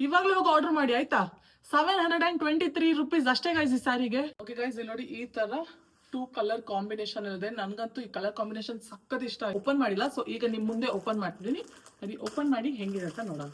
ಇವಾಗಲೇ ಹೋಗಿ ಆರ್ಡರ್ ಮಾಡಿ ಆಯ್ತಾ. 723 rupees ಅಷ್ಟೇ ಗೈಸ್ ಈ ಸ್ಯಾರಿಗೆ. ಓಕೆ ಗೈಸ್, ಇಲ್ಲಿ ನೋಡಿ ಈ ತರ 2 ಕಲರ್ ಕಾಂಬಿನೇಷನ್ ಇದೆ. ನನ್ಗಂತೂ ಈ ಕಲರ್ ಕಾಂಬಿನೇಷನ್ ಸಕ್ಕತ್ ಇಷ್ಟ. ಓಪನ್ ಮಾಡಿಲ್ಲ, ಸೊ ಈಗ ನಿಮ್ ಮುಂದೆ ಓಪನ್ ಮಾಡ್ತಿದ್ದೀನಿ. ಅದು ಓಪನ್ ಮಾಡಿ ಹೆಂಗಿದೆ ಅಂತ ನೋಡೋಣ.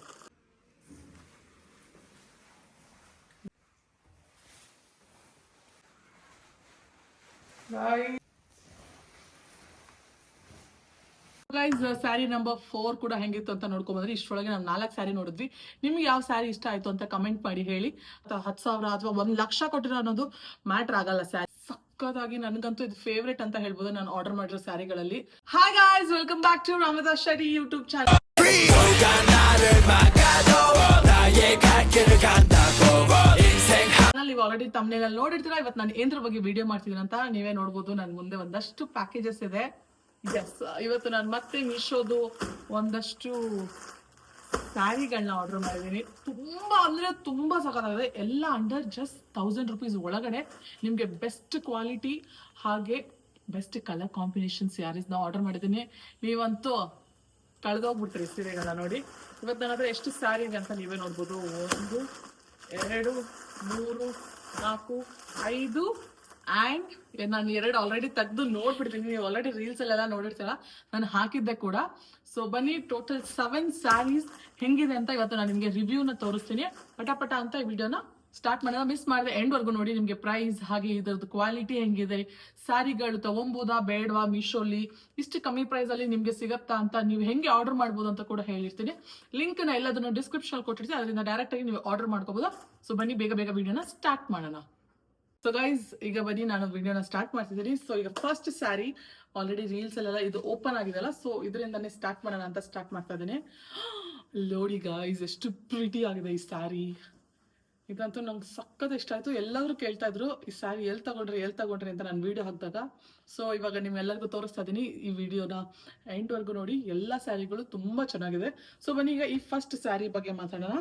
ಗೈಸ್, ಸ್ಯಾರಿ ನಂಬರ್ 4 ಕೂಡ ಹೆಂಗಿತ್ತು ಅಂತ ನೋಡ್ಕೊಂಡ್ಬಂದ್ರೆ ಇಷ್ಟೊಳಗೆ ನಾವು 4 ಸ್ಯಾರಿ ನೋಡಿದ್ವಿ. ನಿಮ್ಗೆ ಯಾವ ಸ್ಯಾರಿ ಇಷ್ಟ ಆಯ್ತು ಅಂತ ಕಮೆಂಟ್ ಮಾಡಿ ಹೇಳಿ. 10,000 ಅಥವಾ 1,00,000 ಕೊಟ್ಟಿರೋ ಅನ್ನೋದು ಮ್ಯಾಟರ್ ಆಗಲ್ಲ. ಸ್ಯಾರಿ ಸಕ್ಕತ್ತಾಗಿ ನನಗಂತೂ ಇದು ಫೇವ್ರೇಟ್ ಅಂತ ಹೇಳ್ಬೋದು ನಾನು ಆರ್ಡರ್ ಮಾಡಿರೋ ಸ್ಯಾರಿಗಳಲ್ಲಿ. Hi guys, welcome back to Ramdas study YouTube channel. ನೀವು ಆಲ್ರೆಡಿ ತಮ್ಮನೇಲಿ ನೋಡಿರ್ತೀರಾ. ಇವತ್ತು ನಾನು ಏನ್ರ ಬಗ್ಗೆ ವಿಡಿಯೋ ಮಾಡ್ತಿದ್ದೀನಿ ಅಂತ ನೀವೇ ನೋಡ್ಬೋದು. ನನ್ನ ಮುಂದೆ ಒಂದಷ್ಟು ಪ್ಯಾಕೇಜಸ್ ಇದೆ. ಎಸ್, ಇವತ್ತು ನಾನು ಮತ್ತೆ ಮೀಶೋದು ಒಂದಷ್ಟು ಸ್ಯಾರಿಗಳನ್ನ ಆರ್ಡರ್ ಮಾಡಿದ್ದೀನಿ. ತುಂಬಾ ಅಂದ್ರೆ ತುಂಬಾ ಸಖತ್ತಾಗಿದೆ. ಎಲ್ಲ ಅಂಡರ್ ಜಸ್ಟ್ 1000 rupees ಒಳಗಡೆ ನಿಮಗೆ ಬೆಸ್ಟ್ ಕ್ವಾಲಿಟಿ ಹಾಗೆ ಬೆಸ್ಟ್ ಕಲರ್ ಕಾಂಬಿನೇಷನ್ ಸ್ಯಾರೀಸ್ನ ಆರ್ಡರ್ ಮಾಡಿದ್ದೀನಿ. ನೀವಂತೂ ಕಳೆದೋಗ್ಬಿಟ್ರಿ ಸೀರೆಗಳನ್ನ ನೋಡಿ. ಇವತ್ತು ನನ್ನ ಹತ್ರ ಎಷ್ಟು ಸ್ಯಾರಿ ಇದೆ ಅಂತ ನೀವೇ ನೋಡ್ಬೋದು. 1 2 3 4 5 ಆ್ಯಂಡ್ ನಾನು 2 ಆಲ್ರೆಡಿ ತೆಗೆದು ನೋಡ್ಬಿಡ್ತೀನಿ. ನೀವು ಆಲ್ರೆಡಿ ರೀಲ್ಸ್ ಅಲ್ಲೆಲ್ಲ ನೋಡಿರ್ತೀರ, ನಾನು ಹಾಕಿದ್ದೆ ಕೂಡ. ಸೊ ಬನ್ನಿ, ಟೋಟಲ್ 7 ಸ್ಯಾರೀಸ್ ಹೆಂಗಿದೆ ಅಂತ ಇವತ್ತು ನಾನು ನಿಮಗೆ ರಿವ್ಯೂನ ತೋರಿಸ್ತೀನಿ. ಪಟ ಅಂತ ಈ ವಿಡಿಯೋನ ಸ್ಟಾರ್ಟ್ ಮಾಡೋಣ. ಮಿಸ್ ಮಾಡಿದ್ರೆ ಎಂಡ್ವರೆಗೂ ನೋಡಿ. ನಿಮಗೆ ಪ್ರೈಸ್ ಹಾಗೆ ಇದರದ್ದು ಕ್ವಾಲಿಟಿ ಹೆಂಗಿದೆ, ಸ್ಯಾರಿಗಳು ತಗೊಂಬೋದಾ ಬೇಡವಾ, ಮೀಶೋಲಿ ಇಷ್ಟು ಕಮ್ಮಿ ಪ್ರೈಸಲ್ಲಿ ನಿಮಗೆ ಸಿಗತ್ತಾ ಅಂತ, ನೀವು ಹೆಂಗೆ ಆರ್ಡರ್ ಮಾಡ್ಬೋದು ಅಂತ ಕೂಡ ಹೇಳಿರ್ತೀನಿ. ಲಿಂಕ್ನ ಎಲ್ಲದನ್ನು ಡಿಸ್ಕ್ರಿಪ್ಷನ್ ಕೊಟ್ಟಿರ್ತೀನಿ, ಅದರಿಂದ ಡೈರೆಕ್ಟಾಗಿ ನೀವು ಆರ್ಡರ್ ಮಾಡ್ಕೋಬೋದಾ. ಸೊ ಬನ್ನಿ ಬೇಗ ವಿಡಿಯೋನ ಸ್ಟಾರ್ಟ್ ಮಾಡೋಣ. ಸೊ ಗೈಸ್, ಈಗ ಬನ್ನಿ ನಾನು ವಿಡಿಯೋನ ಸ್ಟಾರ್ಟ್ ಮಾಡ್ತಿದ್ದೀನಿ. ಸೊ ಈಗ ಫಸ್ಟ್ ಸ್ಯಾರಿ ಆಲ್ರೆಡಿ ರೀಲ್ಸ್ ಅಲ್ಲೆಲ್ಲ ಇದು ಓಪನ್ ಆಗಿದೆಲ್ಲ, ಸೊ ಇದರಿಂದಾನೇ ಸ್ಟಾರ್ಟ್ ಮಾಡೋಣ ಅಂತ ಸ್ಟಾರ್ಟ್ ಮಾಡ್ತಾ ಇದ್ದೀನಿ. ನೋಡಿ ಗೈಸ್, ಎಷ್ಟು ಪ್ರಿಟಿ ಆಗಿದೆ ಈ ಸ್ಯಾರಿ. ಇದಂತೂ ನಂಗೆ ಸಕ್ಕತ್ ಇಷ್ಟ ಆಯ್ತು. ಎಲ್ಲರೂ ಕೇಳ್ತಾ ಇದ್ರು ಈ ಸ್ಯಾರಿ ಎಲ್ಲಿ ತಗೊಂಡ್ರಿ ಅಂತ ನಾನು ವಿಡಿಯೋ ಹಾಕಿದಾಗ. ಸೊ ಇವಾಗ ನಿಮ್ಮೆಲ್ಲರಿಗೂ ತೋರಿಸ್ತಾ ಇದ್ದೀನಿ. ಈ ವಿಡಿಯೋನ ಎಂಡ್ವರೆಗೂ ನೋಡಿ. ಎಲ್ಲ ಸ್ಯಾರಿಗಳು ತುಂಬಾ ಚೆನ್ನಾಗಿದೆ. ಸೊ ಬನ್ನಿ ಈಗ ಈ ಫಸ್ಟ್ ಸ್ಯಾರಿ ಬಗ್ಗೆ ಮಾತಾಡೋಣ.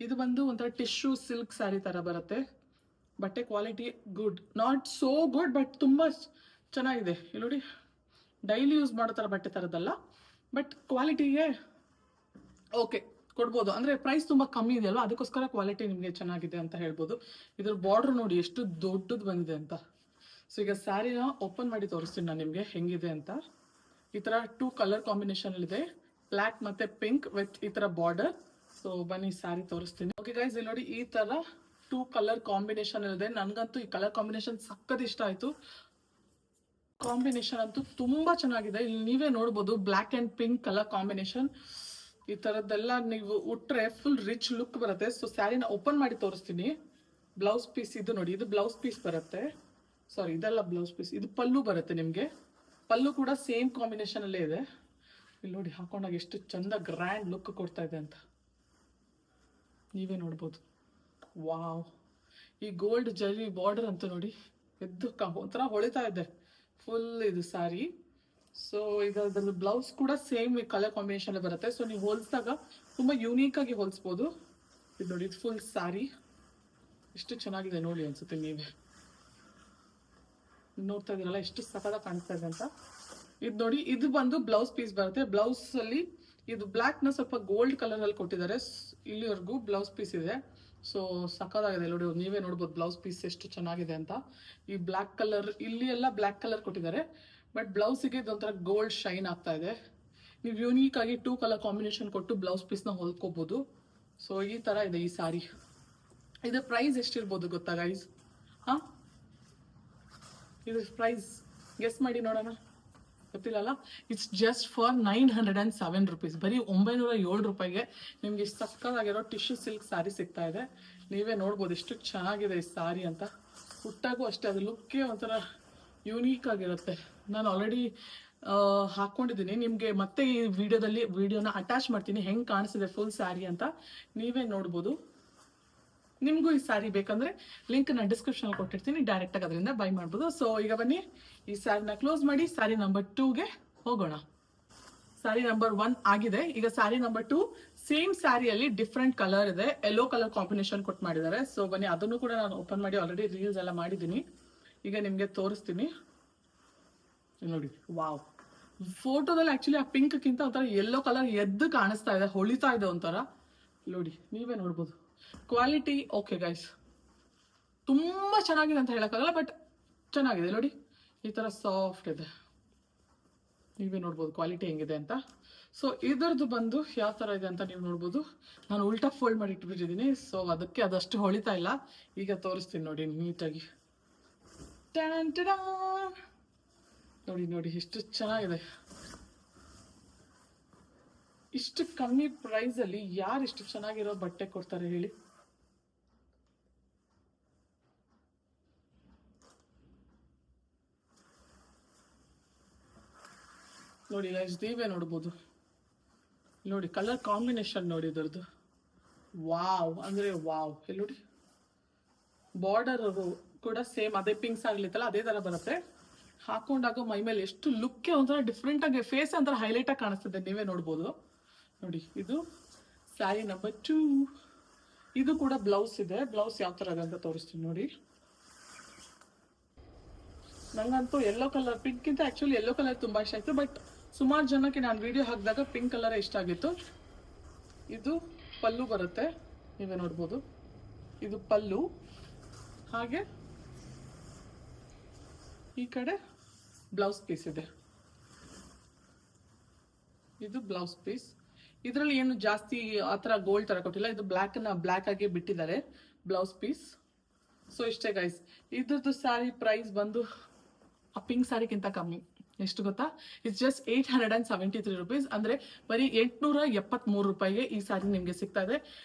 ಇದು ಬಂದು ಒಂಥರ ಟಿಶ್ಯೂ ಸಿಲ್ಕ್ ಸ್ಯಾರಿ ತರ ಬರುತ್ತೆ. ಬಟ್ಟೆ quality good, not so good, but ತುಂಬ ಚೆನ್ನಾಗಿದೆ. ಇಲ್ಲಿ ನೋಡಿ, ಡೈಲಿ ಯೂಸ್ ಮಾಡೋ ಥರ ಬಟ್ಟೆ ಥರದ್ದಲ್ಲ, ಬಟ್ ಕ್ವಾಲಿಟಿಗೆ ಓಕೆ ಕೊಡ್ಬೋದು. ಅಂದರೆ ಪ್ರೈಸ್ ತುಂಬ ಕಮ್ಮಿ ಇದೆ ಅಲ್ವಾ, ಅದಕ್ಕೋಸ್ಕರ ಕ್ವಾಲಿಟಿ ನಿಮಗೆ ಚೆನ್ನಾಗಿದೆ ಅಂತ ಹೇಳ್ಬೋದು. ಇದ್ರ ಬಾರ್ಡ್ರ್ ನೋಡಿ ಎಷ್ಟು ದೊಡ್ಡದು ಬಂದಿದೆ ಅಂತ. ಸೊ ಈಗ ಸ್ಯಾರಿನ ಓಪನ್ ಮಾಡಿ ತೋರಿಸ್ತೀನಿ ನಾನು ನಿಮಗೆ ಹೆಂಗಿದೆ ಅಂತ. ಈ ಥರ 2 ಕಲರ್ ಕಾಂಬಿನೇಷನಲ್ಲಿದೆ, ಬ್ಲ್ಯಾಕ್ ಮತ್ತು ಪಿಂಕ್ ವಿತ್ ಈ ಥರ ಬಾರ್ಡರ್. ಸೊ ಬನ್ನಿ ಸ್ಯಾರಿ ತೋರಿಸ್ತೀನಿ. ಓಕೆ ಗೈಸ್, ಇಲ್ಲಿ ನೋಡಿ ಈ ಥರ 2 ಕಲರ್ ಕಾಂಬಿನೇಷನ್ ಇದೆ. ನನಗಂತೂ ಈ ಕಲರ್ ಕಾಂಬಿನೇಷನ್ ಸಕ್ಕತ್ ಇಷ್ಟ ಆಯ್ತು. ಕಾಂಬಿನೇಷನ್ ಅಂತೂ ತುಂಬಾ ಚೆನ್ನಾಗಿದೆ. ಇಲ್ಲಿ ನೀವೇ ನೋಡ್ಬೋದು, black and pink colour combination. ಈ ತರದ್ದೆಲ್ಲ ನೀವು ಉಟ್ರೆ ಫುಲ್ ರಿಚ್ ಲುಕ್ ಬರುತ್ತೆ. ಸೊ ಸ್ಯಾರಿನ ಓಪನ್ ಮಾಡಿ ತೋರಿಸ್ತೀನಿ. ಬ್ಲೌಸ್ ಪೀಸ್ ಇದು ನೋಡಿ, ಇದು ಬ್ಲೌಸ್ ಪೀಸ್ ಬರುತ್ತೆ. ಸಾರಿ, ಇದೆಲ್ಲ ಬ್ಲೌಸ್ ಪೀಸ್, ಇದು ಪಲ್ಲು ಬರುತ್ತೆ ನಿಮಗೆ. ಪಲ್ಲು ಕೂಡ ಸೇಮ್ ಕಾಂಬಿನೇಷನ್ ಅಲ್ಲೇ ಇದೆ. ಇಲ್ಲಿ ನೋಡಿ, ಹಾಕೊಂಡಾಗ ಎಷ್ಟು ಚಂದ ಗ್ರ್ಯಾಂಡ್ ಲುಕ್ ಕೊಡ್ತಾ ಇದೆ ಅಂತ ನೀವೇ ನೋಡ್ಬೋದು. ವಾವ್, ಈ ಗೋಲ್ಡ್ ಜರಿ ಬಾರ್ಡರ್ ಅಂತೂ ನೋಡಿ ಎದ್ದು ಒಂಥರ ಹೊಳಿತಾ ಇದೆ ಫುಲ್ ಇದು ಸ್ಯಾರಿ. ಸೊ ಇದರದ್ದು ಬ್ಲೌಸ್ ಕೂಡ ಸೇಮ್ ಕಲರ್ ಕಾಂಬಿನೇಷನ್ ಬರುತ್ತೆ. ಸೊ ನೀವು ಹೋಲಿಸಿದಾಗ ತುಂಬ ಯೂನೀಕ್ ಆಗಿ ಹೋಲಿಸ್ಬೋದು. ಇದು ನೋಡಿ, ಇದು ಫುಲ್ ಸ್ಯಾರಿ ಎಷ್ಟು ಚೆನ್ನಾಗಿದೆ ನೋಡಿ. ಅನ್ಸುತ್ತೆ ನೀವೇ ನೋಡ್ತಾ ಇದ್ದೀರಲ್ಲ ಎಷ್ಟು ಸಖತ್ತಾಗಿ ಕಾಣಿಸ್ತಾ ಇದೆ ಅಂತ. ಇದು ನೋಡಿ, ಇದು ಬಂದು ಬ್ಲೌಸ್ ಪೀಸ್ ಬರುತ್ತೆ. ಬ್ಲೌಸ್ ಅಲ್ಲಿ ಇದು ಬ್ಲ್ಯಾಕ್ ನ ಸ್ವಲ್ಪ ಗೋಲ್ಡ್ ಕಲರ್ ಅಲ್ಲಿ ಕೊಟ್ಟಿದ್ದಾರೆ. ಇಲ್ಲಿವರೆಗೂ ಬ್ಲೌಸ್ ಪೀಸ್ ಇದೆ. ಸೊ ಸಖತ್ತಾಗಿದೆ ನೋಡಿ, ನೀವೇ ನೋಡ್ಬೋದು ಬ್ಲೌಸ್ ಪೀಸ್ ಎಷ್ಟು ಚೆನ್ನಾಗಿದೆ ಅಂತ. ಈ ಬ್ಲ್ಯಾಕ್ ಕಲರ್, ಇಲ್ಲಿ ಎಲ್ಲ ಬ್ಲ್ಯಾಕ್ ಕಲರ್ ಕೊಟ್ಟಿದ್ದಾರೆ, ಬಟ್ ಬ್ಲೌಸಿಗೆ ಇದೊಂಥರ ಗೋಲ್ಡ್ ಶೈನ್ ಆಗ್ತಾ ಇದೆ. ನೀವು ಯೂನೀಕ್ ಆಗಿ 2 ಕಲರ್ ಕಾಂಬಿನೇಷನ್ ಕೊಟ್ಟು ಬ್ಲೌಸ್ ಪೀಸ್ನ ಹೊಲ್ಕೋಬಹುದು. ಸೊ ಈ ತರ ಇದೆ ಈ ಸಾರಿ. ಇದು ಪ್ರೈಸ್ ಎಷ್ಟಿರ್ಬೋದು ಗೊತ್ತಾ ಗೈಸ್? ಇದು ಪ್ರೈಸ್ ಗೆಸ್ ಮಾಡಿ ನೋಡೋಣ. ಗೊತ್ತಿಲ್ಲಲ್ಲ. It's just for 907 rupees. ಬರೀ 907 ರೂಪಾಯಿಗೆ ನಿಮ್ಗೆ ಸಕ್ಕತ್ತಾಗಿರೋ ಟಿಶ್ಯೂ ಸಿಲ್ಕ್ ಸ್ಯಾರಿ ಸಿಗ್ತಾ ಇದೆ. ನೀವೇ ನೋಡ್ಬೋದು ಎಷ್ಟು ಚೆನ್ನಾಗಿದೆ ಈ ಸ್ಯಾರಿ ಅಂತ. ಉಟ್ಟಾಗೂ ಅಷ್ಟೇ, ಅದು ಲುಕ್ಕೇ ಒಂಥರ ಯೂನೀಕ್ ಆಗಿರುತ್ತೆ. ನಾನು ಆಲ್ರೆಡಿ ಹಾಕ್ಕೊಂಡಿದ್ದೀನಿ. ನಿಮಗೆ ಮತ್ತೆ ಈ ವಿಡಿಯೋನ ಅಟ್ಯಾಚ್ ಮಾಡ್ತೀನಿ, ಹೆಂಗೆ ಕಾಣಿಸಿದೆ ಫುಲ್ ಸ್ಯಾರಿ ಅಂತ ನೀವೇ ನೋಡ್ಬೋದು. ನಿಮಗೂ ಈ ಸ್ಯಾರಿ ಬೇಕಂದ್ರೆ ಲಿಂಕ್ ನಾನು ಡಿಸ್ಕ್ರಿಪ್ಷನ್ ಕೊಟ್ಟಿರ್ತೀನಿ, ಡೈರೆಕ್ಟಾಗಿ ಅದರಿಂದ ಬೈ ಮಾಡ್ಬೋದು. ಸೊ ಈಗ ಬನ್ನಿ ಈ ಸ್ಯಾರಿನ ಕ್ಲೋಸ್ ಮಾಡಿ ಸ್ಯಾರಿ ನಂಬರ್ 2ಗೆ ಹೋಗೋಣ. ಸ್ಯಾರಿ ನಂಬರ್ 1 ಆಗಿದೆ. ಈಗ ಸ್ಯಾರಿ ನಂಬರ್ 2 ಸೇಮ್ ಸ್ಯಾರಿಯಲ್ಲಿ ಡಿಫ್ರೆಂಟ್ ಕಲರ್ ಇದೆ, ಯೆಲ್ಲೋ ಕಲರ್ ಕಾಂಬಿನೇಷನ್ ಕೊಟ್ಟು ಮಾಡಿದ್ದಾರೆ. ಸೊ ಬನ್ನಿ ಅದನ್ನು ಕೂಡ ನಾನು ಓಪನ್ ಮಾಡಿ ಆಲ್ರೆಡಿ ರೀಲ್ಸ್ ಎಲ್ಲ ಮಾಡಿದ್ದೀನಿ. ಈಗ ನಿಮಗೆ ತೋರಿಸ್ತೀನಿ ನೋಡಿ. ವಾವ್, ಫೋಟೋದಲ್ಲಿ ಆಕ್ಚುಲಿ ಆ ಪಿಂಕ್ಕಿಂತ ಒಂಥರ ಯೆಲ್ಲೋ ಕಲರ್ ಎದ್ದು ಕಾಣಿಸ್ತಾ ಇದೆ, ಹೊಳಿತಾ ಇದೆ ಒಂಥರ. ನೋಡಿ ನೀವೇ ನೋಡ್ಬೋದು. ಕ್ವಾಲಿಟಿ ಓಕೆ ಗೈಸ್, ತುಂಬ ಚೆನ್ನಾಗಿದೆ ಅಂತ ಹೇಳೋಕ್ಕಾಗಲ್ಲ, ಬಟ್ ಚೆನ್ನಾಗಿದೆ ನೋಡಿ. ಈ ಥರ ಸಾಫ್ಟ್ ಇದೆ, ನೀವೇ ನೋಡ್ಬೋದು ಕ್ವಾಲಿಟಿ ಹೆಂಗಿದೆ ಅಂತ. ಸೊ ಇದರದ್ದು ಬಂದು ಯಾವ ಥರ ಇದೆ ಅಂತ ನೀವು ನೋಡ್ಬೋದು. ನಾನು ಉಲ್ಟಾ ಫೋಲ್ಡ್ ಮಾಡಿ ಇಟ್ಬಿಟ್ಟಿದ್ದೀನಿ, ಸೊ ಅದಕ್ಕೆ ಅದಷ್ಟು ಹೊಳಿತಾ ಇಲ್ಲ. ಈಗ ತೋರಿಸ್ತೀನಿ ನೋಡಿ ನೀಟಾಗಿ. ನೋಡಿ ನೋಡಿ ಎಷ್ಟು ಚೆನ್ನಾಗಿದೆ. ಇಷ್ಟು ಕಮ್ಮಿ ಪ್ರೈಸಲ್ಲಿ ಯಾರು ಇಷ್ಟು ಚೆನ್ನಾಗಿರೋ ಬಟ್ಟೆ ಕೊಡ್ತಾರೆ ಹೇಳಿ? ನೋಡಿ ಗೈಸ್, ನೀವೇ ನೋಡ್ಬೋದು. ನೋಡಿ ಕಲರ್ ಕಾಂಬಿನೇಷನ್ ನೋಡಿ ಇದರದ್ದು, ವಾವ್ ಅಂದರೆ ವಾವ್. ಇಲ್ಲಿ ನೋಡಿ ಬಾರ್ಡರ್ ಕೂಡ ಸೇಮ್ ಅದೇ ಪಿಂಕ್ಸ್ ಆಗ್ಲಿತ್ತಲ್ಲ ಅದೇ ಥರ ಬರುತ್ತೆ. ಹಾಕೊಂಡಾಗ ಮೈ ಮೇಲೆ ಎಷ್ಟು ಲುಕ್ಕೆ ಒಂಥರ ಡಿಫ್ರೆಂಟಾಗಿ, ಫೇಸ್ ಒಂಥರ ಹೈಲೈಟಾಗಿ ಕಾಣಿಸ್ತದೆ, ನೀವೇ ನೋಡ್ಬೋದು. ನೋಡಿ ಇದು ಸ್ಯಾರಿ ನಂಬರ್ 2. ಇದು ಕೂಡ ಬ್ಲೌಸ್ ಇದೆ. ಬ್ಲೌಸ್ ಯಾವ ಥರ ಇದೆ ಅಂತ ತೋರಿಸ್ತೀನಿ ನೋಡಿ. ನಂಗಂತೂ ಯೆಲ್ಲೋ ಕಲರ್, ಪಿಂಕ್ಗಿಂತ ಆ್ಯಕ್ಚುಲಿ ಯೆಲ್ಲೋ ಕಲರ್ ತುಂಬ ಇಷ್ಟ ಆಯಿತು, ಬಟ್ ಸುಮಾರು ಜನಕ್ಕೆ ನಾನು ವಿಡಿಯೋ ಹಾಕಿದಾಗ ಪಿಂಕ್ ಕಲರೇ ಇಷ್ಟ ಆಗಿತ್ತು. ಇದು ಪಲ್ಲು ಬರುತ್ತೆ, ನೀವೇ ನೋಡ್ಬೋದು. ಇದು ಪಲ್ಲು, ಹಾಗೆ ಈ ಕಡೆ ಬ್ಲೌಸ್ ಪೀಸ್ ಇದೆ. ಇದು ಬ್ಲೌಸ್ ಪೀಸ್. ಇದರಲ್ಲಿ ಏನು ಜಾಸ್ತಿ ಆ ಥರ ಗೋಲ್ಡ್ ಥರ ಕೊಟ್ಟಿಲ್ಲ, ಇದು ಬ್ಲ್ಯಾಕ್ ಆಗಿ ಬಿಟ್ಟಿದ್ದಾರೆ ಬ್ಲೌಸ್ ಪೀಸ್. ಸೊ ಇಷ್ಟೇ ಗೈಸ್. ಇದ್ರದ್ದು ಸ್ಯಾರಿ ಪ್ರೈಸ್ ಬಂದು ಆ ಪಿಂಕ್ ಸ್ಯಾರಿಗಿಂತ ಕಮ್ಮಿ. ಎಷ್ಟು ಗೊತ್ತಾ? It's just 873 rupees. ಅಂದರೆ ಬರೀ 873 ರೂಪಾಯಿಗೆ ಈ ಸ್ಯಾರಿ ನಿಮಗೆ ಸಿಗ್ತಾ ಇದೆ.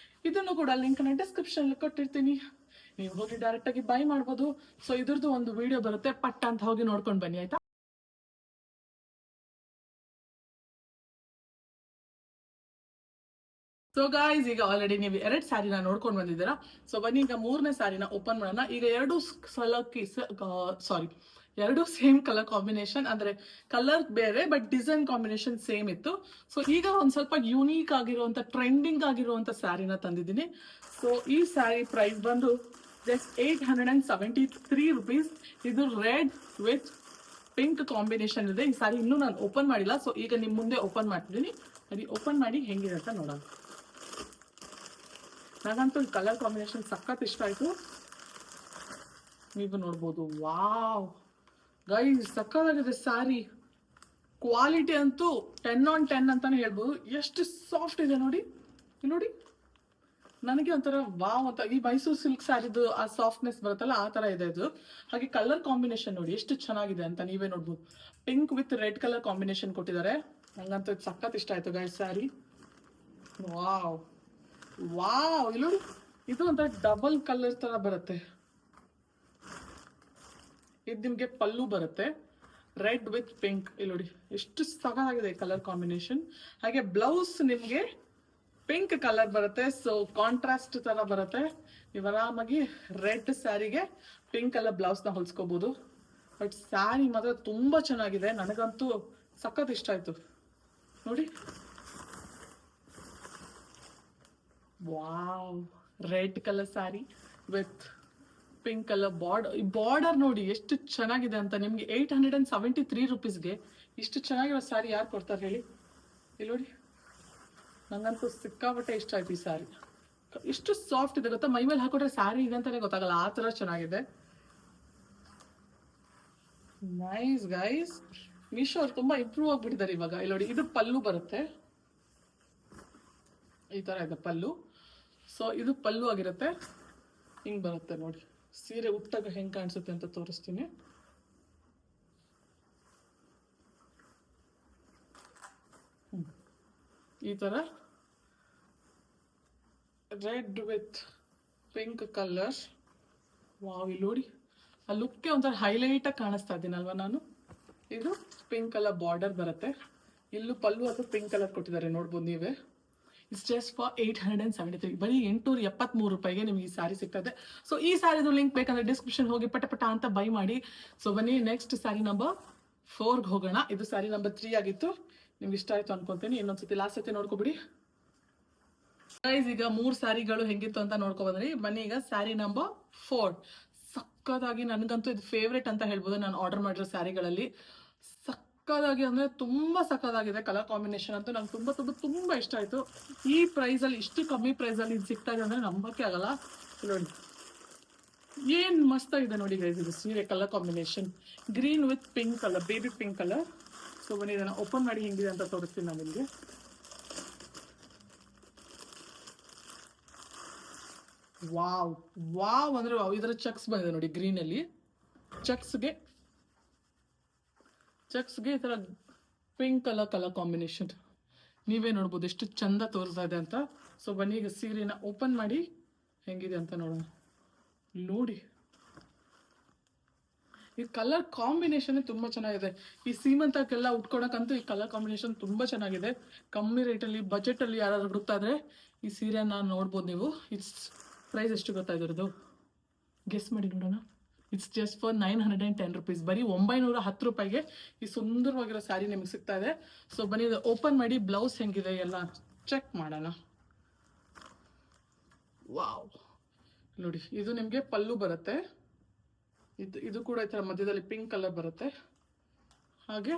ಇದನ್ನು ಕೂಡ ಲಿಂಕ್ನ ಡಿಸ್ಕ್ರಿಪ್ಷನ್ ಕೊಟ್ಟಿರ್ತೀನಿ, ನೀವು ಹೋಗಿ ಡೈರೆಕ್ಟಾಗಿ ಬೈ ಮಾಡ್ಬೋದು. ಸೊ ಇದ್ರದ್ದು ಒಂದು ವಿಡಿಯೋ ಬರುತ್ತೆ, ಪಟ್ಟ ಅಂತ ಹೋಗಿ ನೋಡ್ಕೊಂಡು ಬನ್ನಿ ಆಯ್ತಾ. ಸೊ ಗಾಯ್ಸ್, ಈಗ ಆಲ್ರೆಡಿ ನೀವು 2 ಸ್ಯಾರಿನ ನೋಡ್ಕೊಂಡು ಬಂದಿದ್ದೀರಾ. ಸೊ ಬನ್ನಿ ಈಗ 3ನೇ ಸ್ಯಾರಿನ ಓಪನ್ ಮಾಡೋಣ. ಈಗ ಎರಡು ಸೇಮ್ ಕಲರ್ ಕಾಂಬಿನೇಷನ್, ಅಂದರೆ ಕಲರ್ ಬೇರೆ ಬಟ್ ಡಿಸೈನ್ ಕಾಂಬಿನೇಷನ್ ಸೇಮ್ ಇತ್ತು. ಸೊ ಈಗ ಒಂದು ಸ್ವಲ್ಪ ಯೂನೀಕ್ ಆಗಿರುವಂಥ, ಟ್ರೆಂಡಿಂಗ್ ಆಗಿರುವಂಥ ಸ್ಯಾರಿನ ತಂದಿದ್ದೀನಿ. ಸೊ ಈ ಸ್ಯಾರಿ ಪ್ರೈಸ್ ಬಂದು ಜಸ್ಟ್ 873 ರುಪೀಸ್. ಇದು ರೆಡ್ ವಿತ್ ಪಿಂಕ್ ಕಾಂಬಿನೇಷನ್ ಇದೆ. ಈ ಸ್ಯಾರಿ ಇನ್ನೂ ನಾನು ಓಪನ್ ಮಾಡಿಲ್ಲ, ಸೊ ಈಗ ನಿಮ್ಮ ಮುಂದೆ ಓಪನ್ ಮಾಡ್ತಿದ್ದೀನಿ. ಅದು ಓಪನ್ ಮಾಡಿ ಹೆಂಗಿದೆ ಅಂತ ನೋಡೋಣ. ನನಗಂತೂ ಈ ಕಲರ್ ಕಾಂಬಿನೇಷನ್ ಸಖತ್ ಇಷ್ಟ ಆಯಿತು, ನೀವು ನೋಡ್ಬೋದು. ವಾವ್ ಗೈಸ್, ಸಖತ್ತಾಗಿದೆ ಸ್ಯಾರಿ. ಕ್ವಾಲಿಟಿ ಅಂತೂ 10 on 10 ಅಂತಾನೆ ಹೇಳ್ಬೋದು. ಎಷ್ಟು ಸಾಫ್ಟ್ ಇದೆ ನೋಡಿ. ನೋಡಿ ನನಗೆ ಒಂಥರ ವಾವ್ ಅಂತ, ಈ ಮೈಸೂರು ಸಿಲ್ಕ್ ಸ್ಯಾರಿದು ಆ ಸಾಫ್ಟ್ನೆಸ್ ಬರುತ್ತಲ್ಲ ಆ ಥರ ಇದೆ ಇದು. ಹಾಗೆ ಕಲರ್ ಕಾಂಬಿನೇಷನ್ ನೋಡಿ ಎಷ್ಟು ಚೆನ್ನಾಗಿದೆ ಅಂತ ನೀವೇ ನೋಡ್ಬೋದು. Pink with red colour combination ಕೊಟ್ಟಿದ್ದಾರೆ. ನಂಗಂತೂ ಇದು ಸಖತ್ ಇಷ್ಟ ಆಯಿತು ಗೈಸ್ ಸ್ಯಾರಿ. ವಾವ್ ವಾವ್, ಇಲ್ಲಿ ನೋಡಿ ಇದು ಒಂಥರ ಡಬಲ್ ಕಲರ್ ಥರ ಬರುತ್ತೆ. ಇದು ನಿಮಗೆ ಪಲ್ಲು ಬರುತ್ತೆ, ರೆಡ್ ವಿತ್ ಪಿಂಕ್. ಇಲ್ಲಿ ನೋಡಿ ಎಷ್ಟು ಸಖತ್ತಾಗಿದೆ ಕಲರ್ ಕಾಂಬಿನೇಷನ್. ಹಾಗೆ ಬ್ಲೌಸ್ ನಿಮಗೆ ಪಿಂಕ್ ಕಲರ್ ಬರುತ್ತೆ, ಸೊ ಕಾಂಟ್ರಾಸ್ಟ್ ಥರ ಬರುತ್ತೆ. ನೀವು ಆರಾಮಾಗಿ ರೆಡ್ ಸ್ಯಾರಿಗೆ ಪಿಂಕ್ ಕಲರ್ ಬ್ಲೌಸ್ನ ಹೊಲಿಸ್ಕೋಬೋದು. ಬಟ್ ಸ್ಯಾರಿ ಮಾತ್ರ ತುಂಬ ಚೆನ್ನಾಗಿದೆ, ನನಗಂತೂ ಸಖತ್ ಇಷ್ಟ ಆಯಿತು ನೋಡಿ. Wow, red colour sari with pink colour border. ಈ ಬಾರ್ಡರ್ ನೋಡಿ ಎಷ್ಟು ಚೆನ್ನಾಗಿದೆ ಅಂತ. ನಿಮಗೆ 873 ರುಪೀಸ್ಗೆ ಇಷ್ಟು ಚೆನ್ನಾಗಿರೋ ಸ್ಯಾರಿ ಯಾರು ಕೊಡ್ತಾರೆ ಹೇಳಿ? ಇಲ್ಲಿ ನೋಡಿ, ನಂಗಂತೂ ಸಿಕ್ಕಾಪಟ್ಟೆ ಇಷ್ಟ ಆಯ್ತು ಈ ಸ್ಯಾರಿ. ಎಷ್ಟು ಸಾಫ್ಟ್ ಇದೆ ಗೊತ್ತಾ, ಮೈ ಮೇಲೆ ಹಾಕೊಂಡ್ರೆ ಸ್ಯಾರಿ ಇದೆ ಅಂತಾನೆ ಗೊತ್ತಾಗಲ್ಲ, ಆ ಥರ ಚೆನ್ನಾಗಿದೆ. ನೈಸ್ ಗೈಸ್, ಮೀಶೋ ಅವ್ರು ತುಂಬ ಇಂಪ್ರೂವ್ ಆಗಿಬಿಟ್ಟಿದ್ದಾರೆ ಇವಾಗ. ಇಲ್ಲಿ ನೋಡಿ, ಇದು ಪಲ್ಲು ಬರುತ್ತೆ, ಈ ಥರ ಇದೆ ಪಲ್ಲು. ಸೊ ಇದು ಪಲ್ಲು ಆಗಿರುತ್ತೆ, ಹಿಂಗೆ ಬರುತ್ತೆ ನೋಡಿ. ಸೀರೆ ಉಟ್ಟಾಗ ಹೆಂಗೆ ಕಾಣಿಸುತ್ತೆ ಅಂತ ತೋರಿಸ್ತೀನಿ. ಈ ಥರ red with pink colour. Wow, ಇಲ್ಲಿ ನೋಡಿ ಆ ಲುಕ್ಗೆ ಒಂಥರ ಹೈಲೈಟಾಗಿ ಕಾಣಿಸ್ತಾ ಇದ್ದೀನಲ್ವ ನಾನು. ಇದು ಪಿಂಕ್ ಕಲರ್ ಬಾರ್ಡರ್ ಬರುತ್ತೆ, ಇಲ್ಲೂ ಪಲ್ಲು ಅಥವಾ ಪಿಂಕ್ ಕಲರ್ ಕೊಟ್ಟಿದ್ದಾರೆ ನೋಡ್ಬೋದು ನೀವೇ. ಇಟ್ಸ್ ಜಸ್ಟ್ ಫಾರ್ 873, ಬರೀ 873 ರೂಪಾಯಿಗೆ ನಿಮ್ಗೆ ಈ ಸ್ಯಾರಿ ಸಿಗ್ತದೆ. ಸೊ ಈ ಸ್ಯಾರಿದು ಲಿಂಕ್ ಬೇಕಂದ್ರೆ ಡಿಸ್ಕ್ರಿಪ್ಷನ್ ಹೋಗಿ ಪಟ ಅಂತ ಬೈ ಮಾಡಿ. ಸೊ ಬನ್ನಿ ನೆಕ್ಸ್ಟ್ ಸ್ಯಾರಿ ನಂಬರ್ 4ಗೆ ಹೋಗೋಣ. ಇದು ಸ್ಯಾರಿ ನಂಬರ್ 3 ಆಗಿತ್ತು. ನಿಮ್ಗೆ ಇಷ್ಟ ಆಯಿತು ಅನ್ಕೊತೀನಿ. ಇನ್ನೊಂದ್ಸತಿ ಲಾಸ್ಟ್ ಸತಿ ನೋಡ್ಕೊಬಿಡಿ ಗೈಸ್. ಈಗ 3 ಸ್ಯಾರಿಗಳು ಹೆಂಗಿತ್ತು ಅಂತ ನೋಡ್ಕೊಬಂದ್ರಿ. ಬನ್ನಿ ಈಗ ಸ್ಯಾರಿ ನಂಬರ್ 4. ಸಕ್ಕತ್ತಾಗಿ, ನನಗಂತೂ ಇದು ಫೇವ್ರೇಟ್ ಅಂತ ಹೇಳ್ಬೋದು ನಾನು ಆರ್ಡರ್ ಮಾಡಿರೋ ಸ್ಯಾರಿಗಳಲ್ಲಿ. ಸಕ್ಕದಾಗಿ ಅಂದರೆ ತುಂಬ ಸಕ್ಕದಾಗಿದೆ. ಕಲರ್ ಕಾಂಬಿನೇಷನ್ ಅಂತೂ ನಂಗೆ ತುಂಬ ತುಂಬ ತುಂಬ ಇಷ್ಟ ಆಯಿತು. ಈ ಪ್ರೈಸಲ್ಲಿ ಇಷ್ಟು ಕಮ್ಮಿ ಪ್ರೈಸಲ್ಲಿ ಇದು ಸಿಗ್ತಾ ಇದೆ ಅಂದರೆ ನಂಬೋಕ್ಕೆ ಆಗಲ್ಲ. ನೋಡಿ ಏನು ಮಸ್ತಾಗಿದೆ ನೋಡಿ ಗೈಸ್, ಇದು ಸೀರೆ colour combination green with pink colour, baby pink colour. So ಬನ್ನಿ ಇದನ್ನು ಓಪನ್ ಮಾಡಿ ಹೆಂಗಿದೆ ಅಂತ ತೋರಿಸ್ತೀನಿ ನಾನು ನಿಮಗೆ. ವಾವ್ ವಾವ್ ಅಂದರೆ ವಾವ್. ಇದರ ಚೆಕ್ಸ್ ಬಂದಿದೆ ನೋಡಿ ಗ್ರೀನಲ್ಲಿ. ಚೆಕ್ಸ್ಗೆ ಈ ಥರ ಪಿಂಕ್ ಕಲರ್ ಕಾಂಬಿನೇಷನ್ ನೀವೇ ನೋಡ್ಬೋದು ಎಷ್ಟು ಚಂದ ತೋರಿಸ್ತಾ ಇದೆ ಅಂತ. ಸೊ ಬನ್ನಿ ಈಗ ಸೀರೆನ ಓಪನ್ ಮಾಡಿ ಹೆಂಗಿದೆ ಅಂತ ನೋಡೋಣ. ನೋಡಿ ಈ ಕಲರ್ ಕಾಂಬಿನೇಷನ್ ತುಂಬ ಚೆನ್ನಾಗಿದೆ. ಈ ಸೀಮಂತಕ್ಕೆಲ್ಲ ಉಟ್ಕೊಳಕ್ಕಂತೂ ಈ ಕಲರ್ ಕಾಂಬಿನೇಷನ್ ತುಂಬ ಚೆನ್ನಾಗಿದೆ. ಕಮ್ಮಿ ರೇಟಲ್ಲಿ ಬಜೆಟಲ್ಲಿ ಯಾರಾದ್ರೂ ಹುಡುಕ್ತಾ ಇದ್ರೆ ಈ ಸೀರೆನ ನೋಡ್ಬೋದು ನೀವು. ಇಟ್ಸ್ ಪ್ರೈಸ್ ಎಷ್ಟು ಗೊತ್ತಾ ಇದ್ರದ್ದು? ಗೆಸ್ ಮಾಡಿ ನೋಡೋಣ. It's just for 910 rupees. ಬರೀ 910 ರೂಪಾಯಿಗೆ ಈ ಸುಂದರವಾಗಿರೋ ಸ್ಯಾರಿ ನಿಮಗೆ ಸಿಗ್ತಾ ಇದೆ. ಸೊ ಬನ್ನಿ ಇದು ಓಪನ್ ಮಾಡಿ ಬ್ಲೌಸ್ ಹೆಂಗಿದೆ ಎಲ್ಲ ಚೆಕ್ ಮಾಡೋಣ. ವಾವ್ ನೋಡಿ, ಇದು ನಿಮಗೆ ಪಲ್ಲು ಬರುತ್ತೆ. ಇದು ಕೂಡ ಈ ಥರ ಮಧ್ಯದಲ್ಲಿ ಪಿಂಕ್ ಕಲರ್ ಬರುತ್ತೆ. ಹಾಗೆ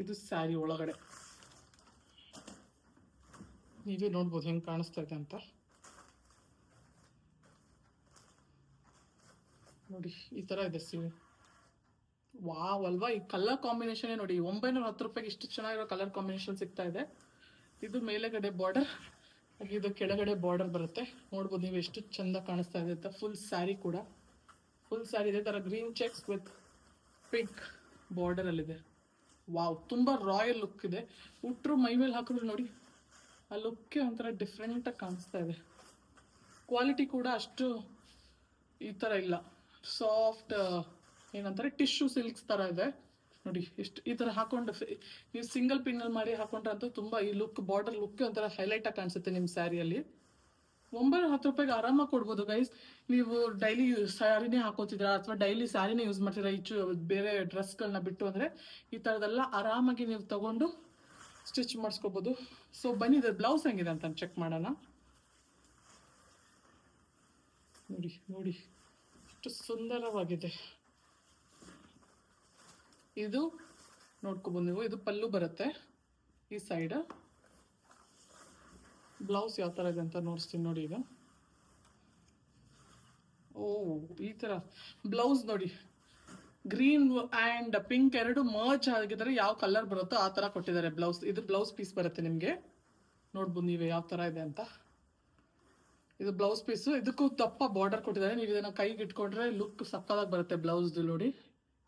ಇದು ಸ್ಯಾರಿ ಒಳಗಡೆ ನೀವೇ ನೋಡ್ಬೋದು ಹೆಂಗೆ ಕಾಣಿಸ್ತಾ ಇದೆ ಅಂತ. ನೋಡಿ ಈ ಥರ ಇದೆ ಸೀರೆ. ವಾವ್ ಅಲ್ವಾ? ಈ ಕಲರ್ ಕಾಂಬಿನೇಷನ್ ನೋಡಿ, 910 ರೂಪಾಯಿಗೆ ಇಷ್ಟು ಚೆನ್ನಾಗಿರೋ ಕಲರ್ ಕಾಂಬಿನೇಷನ್ ಸಿಗ್ತಾ ಇದೆ. ಇದು ಮೇಲೆಗಡೆ ಬಾರ್ಡರ್, ಹಾಗೆ ಇದು ಕೆಳಗಡೆ ಬಾರ್ಡರ್ ಬರುತ್ತೆ. ನೋಡ್ಬೋದು ನೀವು ಎಷ್ಟು ಚಂದ ಕಾಣಿಸ್ತಾ ಇದೆ ಅಂತ. ಫುಲ್ ಸ್ಯಾರಿ ಕೂಡ ಫುಲ್ ಸ್ಯಾರಿ ಇದೆ ಥರ ಗ್ರೀನ್ ಚೆಕ್ಸ್ ವಿತ್ ಪಿಂಕ್ ಬಾರ್ಡರಲ್ಲಿದೆ. ವಾವ್, ತುಂಬ ರಾಯಲ್ ಲುಕ್ ಇದೆ. ಉಟ್ರು ಮೈ ಮೇಲೆ ಹಾಕಿದ್ರು ನೋಡಿ ಆ ಲುಕ್ಕೆ ಒಂಥರ ಡಿಫ್ರೆಂಟಾಗಿ ಕಾಣಿಸ್ತಾ ಇದೆ. ಕ್ವಾಲಿಟಿ ಕೂಡ ಅಷ್ಟು ಈ ಥರ ಇಲ್ಲ, ಸಾಫ್ಟ್ ಏನಂತಾರೆ ಟಿಶ್ಯೂ ಸಿಲ್ಕ್ಸ್ ಥರ ಇದೆ ನೋಡಿ. ಎಷ್ಟು ಈ ಥರ ಹಾಕೊಂಡು ನೀವು ಸಿಂಗಲ್ ಪಿನ್ನಲ್ಲಿ ಮಾಡಿ ಹಾಕೊಂಡ್ರೆ ಅಂತೂ ತುಂಬ ಈ ಲುಕ್ ಬಾರ್ಡರ್ ಲುಕ್ ಒಂಥರ ಹೈಲೈಟಾಗಿ ಕಾಣಿಸುತ್ತೆ ನಿಮ್ಮ ಸ್ಯಾರಿಯಲ್ಲಿ. 910 ರೂಪಾಯಿಗೆ ಆರಾಮಾಗಿ ಕೊಡ್ಬೋದು ಗೈಸ್. ನೀವು ಡೈಲಿ ಸ್ಯಾರಿನೇ ಹಾಕೋತಿದ್ದೀರಾ ಅಥವಾ ಡೈಲಿ ಸ್ಯಾರಿನೇ ಯೂಸ್ ಮಾಡ್ತೀರಾ ಬೇರೆ ಡ್ರೆಸ್ಗಳನ್ನ ಬಿಟ್ಟು ಅಂದರೆ ಈ ಥರದೆಲ್ಲ ಆರಾಮಾಗಿ ನೀವು ತಗೊಂಡು ಸ್ಟಿಚ್ ಮಾಡಿಸ್ಕೋಬೋದು. ಸೊ ಬನ್ನಿ ಇದು ಬ್ಲೌಸ್ ಹೆಂಗಿದೆ ಅಂತ ಚೆಕ್ ಮಾಡೋಣ. ನೋಡಿ ನೋಡಿ ಎಷ್ಟು ಸುಂದರವಾಗಿದೆ. ಇದು ನೋಡ್ಕೊಬೋದು ನೀವು. ಇದು ಪಲ್ಲು ಬರುತ್ತೆ ಈ ಸೈಡ್. ಬ್ಲೌಸ್ ಯಾವ ಥರ ಇದೆ ಅಂತ ನೋಡಿಸ್ತೀನಿ ನೋಡಿ. ಈಗ ಓ ಈ ಥರ ಬ್ಲೌಸ್ ನೋಡಿ, ಗ್ರೀನ್ ಆ್ಯಂಡ್ ಪಿಂಕ್ ಎರಡು ಮರ್ಜ್ ಆಗಿದ್ರೆ ಯಾವ ಕಲರ್ ಬರುತ್ತೋ ಆ ಥರ ಕೊಟ್ಟಿದ್ದಾರೆ ಬ್ಲೌಸ್. ಇದು ಬ್ಲೌಸ್ ಪೀಸ್ ಬರುತ್ತೆ ನಿಮಗೆ. ನೋಡ್ಬೋದು ನೀವೇ ಯಾವ ಥರ ಇದೆ ಅಂತ. ಇದು ಬ್ಲೌಸ್ ಪೀಸು. ಇದಕ್ಕೂ ದಪ್ಪ ಬಾರ್ಡರ್ ಕೊಟ್ಟಿದ್ದಾರೆ. ನೀವು ಇದನ್ನು ಕೈಗೆ ಇಟ್ಕೊಂಡ್ರೆ ಲುಕ್ ಸಕ್ಕದಾಗಿ ಬರುತ್ತೆ ಬ್ಲೌಸ್ದು. ನೋಡಿ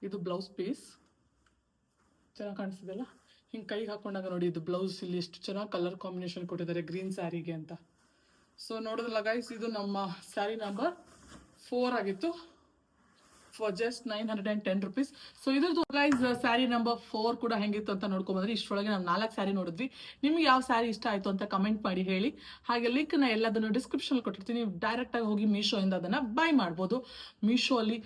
ಇದು ಬ್ಲೌಸ್ ಪೀಸ್ ಚೆನ್ನಾಗಿ ಕಾಣಿಸ್ತಿದೆಲ್ಲ. ಹಿಂಗೆ ಕೈಗೆ ಹಾಕೊಂಡಾಗ ನೋಡಿ ಇದು ಬ್ಲೌಸ್ ಇಲ್ಲಿ ಎಷ್ಟು ಚೆನ್ನಾಗಿ ಕಲರ್ ಕಾಂಬಿನೇಷನ್ ಕೊಟ್ಟಿದ್ದಾರೆ ಗ್ರೀನ್ ಸ್ಯಾರಿಗೆ ಅಂತ. ಸೊ ನೋಡಿದ್ರಲ್ಲ ಗೈಸ್, ಇದು ನಮ್ಮ ಸ್ಯಾರಿ ನಂಬರ್ 4 ಆಗಿತ್ತು ಫಾರ್ ಜಸ್ಟ್ 910 rupees. ಸೊ ಇದ್ರದ್ದು ಗೈಸ್ ಸ್ಯಾರಿ ನಂಬರ್ 4 ಕೂಡ ಹೆಂಗಿತ್ತು ಅಂತ ನೋಡ್ಕೊಂಬಂದ್ರೆ ಇಷ್ಟರೊಳಗೆ ನಾವು 4 ಸ್ಯಾರಿ ನೋಡಿದ್ವಿ. ನಿಮ್ಗೆ ಯಾವ ಸ್ಯಾರಿ ಇಷ್ಟ ಆಯಿತು ಅಂತ ಕಮೆಂಟ್ ಮಾಡಿ ಹೇಳಿ. ಹಾಗೆ ಲಿಂಕ್ನ ಎಲ್ಲದನ್ನು ಡಿಸ್ಕ್ರಿಪ್ಷನ್ ಕೊಟ್ಟಿರ್ತೀನಿ. ನೀವು ಡೈರೆಕ್ಟಾಗಿ ಹೋಗಿ ಮೀಶೋಯಿಂದ ಅದನ್ನು ಬೈ ಮಾಡ್ಬೋದು. ಮೀಶೋ ಅಲ್ಲಿ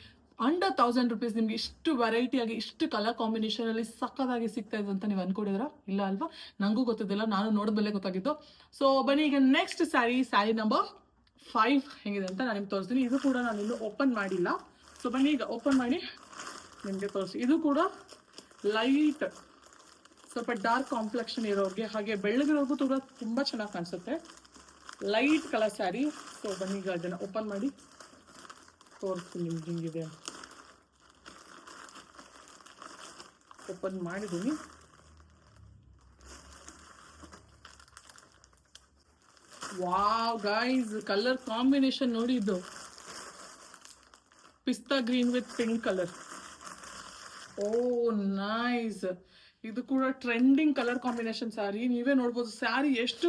ಅಂಡರ್ 1000 rupees ನಿಮ್ಗೆ ಇಷ್ಟು ವೆರೈಟಿಯಾಗಿ ಇಷ್ಟು ಕಲರ್ ಕಾಂಬಿನೇಷನಲ್ಲಿ ಸಕ್ಕದಾಗಿ ಸಿಗ್ತಾ ಇದೆ ಅಂತ ನೀವು ಅನ್ಕೊಂಡಿದ್ರ? ಇಲ್ಲ ಅಲ್ವಾ? ನನಗೂ ಗೊತ್ತಿದ್ದಿಲ್ಲ, ನಾನು ನೋಡಿದ್ಮೇಲೆ ಗೊತ್ತಾಗಿತ್ತು. ಸೊ ಬನ್ನಿ ಈಗ ನೆಕ್ಸ್ಟ್ ಸ್ಯಾರಿ ನಂಬರ್ 5 ಹೆಂಗಿದೆ ಅಂತ ನಾನು ನಿಮ್ಗೆ ತೋರಿಸ್ತೀನಿ. ಇದು ಕೂಡ ನಾನು ಇನ್ನೂ ಓಪನ್ ಮಾಡಿಲ್ಲ. ಸೊ ಬನ್ನಿ ಈಗ ಓಪನ್ ಮಾಡಿ ನಿಮಗೆ ತೋರಿಸಿ. ಇದು ಕೂಡ ಲೈಟ್ ಸ್ವಲ್ಪ ಡಾರ್ಕ್ ಕಾಂಪ್ಲೆಕ್ಷನ್ ಇರೋರಿಗೆ ಹಾಗೆ ಬೆಳ್ಳಗಿರೋರ್ಗೂ ಕೂಡ ತುಂಬ ಚೆನ್ನಾಗಿ ಕಾಣಿಸುತ್ತೆ. Light colour sari. ಸೊ ಬನ್ನಿ ಈಗ ಅದನ್ನು ಓಪನ್ ಮಾಡಿ ತೋರಿಸ್ತೀನಿ ನಿಮ್ಗೆ ಹಿಂಗಿದೆ. ಓಪನ್ ಮಾಡಿದ್ದೀನಿ. ವಾವ್ ಗೈಸ್, ಕಲರ್ ಕಾಂಬಿನೇಷನ್ ನೋಡಿ. ಇದು pista green with pink colour. Oh nice. ಇದು ಕೂಡ ಟ್ರೆಂಡಿಂಗ್ ಕಲರ್ ಕಾಂಬಿನೇಷನ್ ಸ್ಯಾರಿ. ನೀವೇ ನೋಡ್ಬೋದು ಸ್ಯಾರಿ ಎಷ್ಟು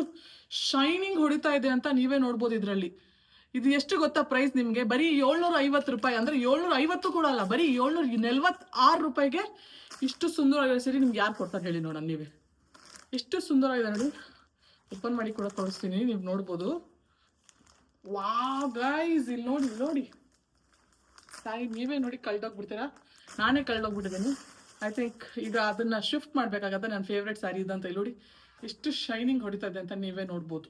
ಶೈನಿಂಗ್ ಹೊಡಿತಾ ಇದೆ ಅಂತ ನೀವೇ ನೋಡ್ಬೋದು ಇದರಲ್ಲಿ. ಇದು ಎಷ್ಟು ಗೊತ್ತಾ ಪ್ರೈಸ್ ನಿಮಗೆ? ಬರೀ 750 ರೂಪಾಯಿ. ಅಂದರೆ 750 ಕೂಡ ಅಲ್ಲ, ಬರೀ 746 ರೂಪಾಯಿಗೆ ಇಷ್ಟು ಸುಂದರವಾಗಿರೋ ಸೀರೆ ನಿಮ್ಗೆ ಯಾರು ಕೊಡ್ತಾರೆ ಹೇಳಿ ನೋಡೋಣ ನೀವೇ. ಎಷ್ಟು ಸುಂದರವಾಗಿದೆ ನೋಡಿ. ಓಪನ್ ಮಾಡಿ ಕೂಡ ತೋರಿಸ್ತೀನಿ, ನೀವು ನೋಡ್ಬೋದು. ವಾವ್ ಗೈಸ್, ಇಲ್ಲಿ ನೋಡಿ ನೋಡಿ ಸ್ಯಾರಿ ನೀವೇ ನೋಡಿ ಕಳ್ದೋಗ್ಬಿಡ್ತೀರಾ. ನಾನೇ ಕಳ್ದೋಗ್ಬಿಟ್ಟಿದ್ದೀನಿ. ಐ ಥಿಂಕ್ ಈಗ ಅದನ್ನು ಶಿಫ್ಟ್ ಮಾಡಬೇಕಾಗತ್ತೆ. ನನ್ನ ಫೇವ್ರೆಟ್ ಸ್ಯಾರಿ ಇದಂತ. ಇಲ್ಲಿ ನೋಡಿ ಎಷ್ಟು ಶೈನಿಂಗ್ ಹೊಡಿತಾ ಇದೆ ಅಂತ ನೀವೇ ನೋಡ್ಬೋದು.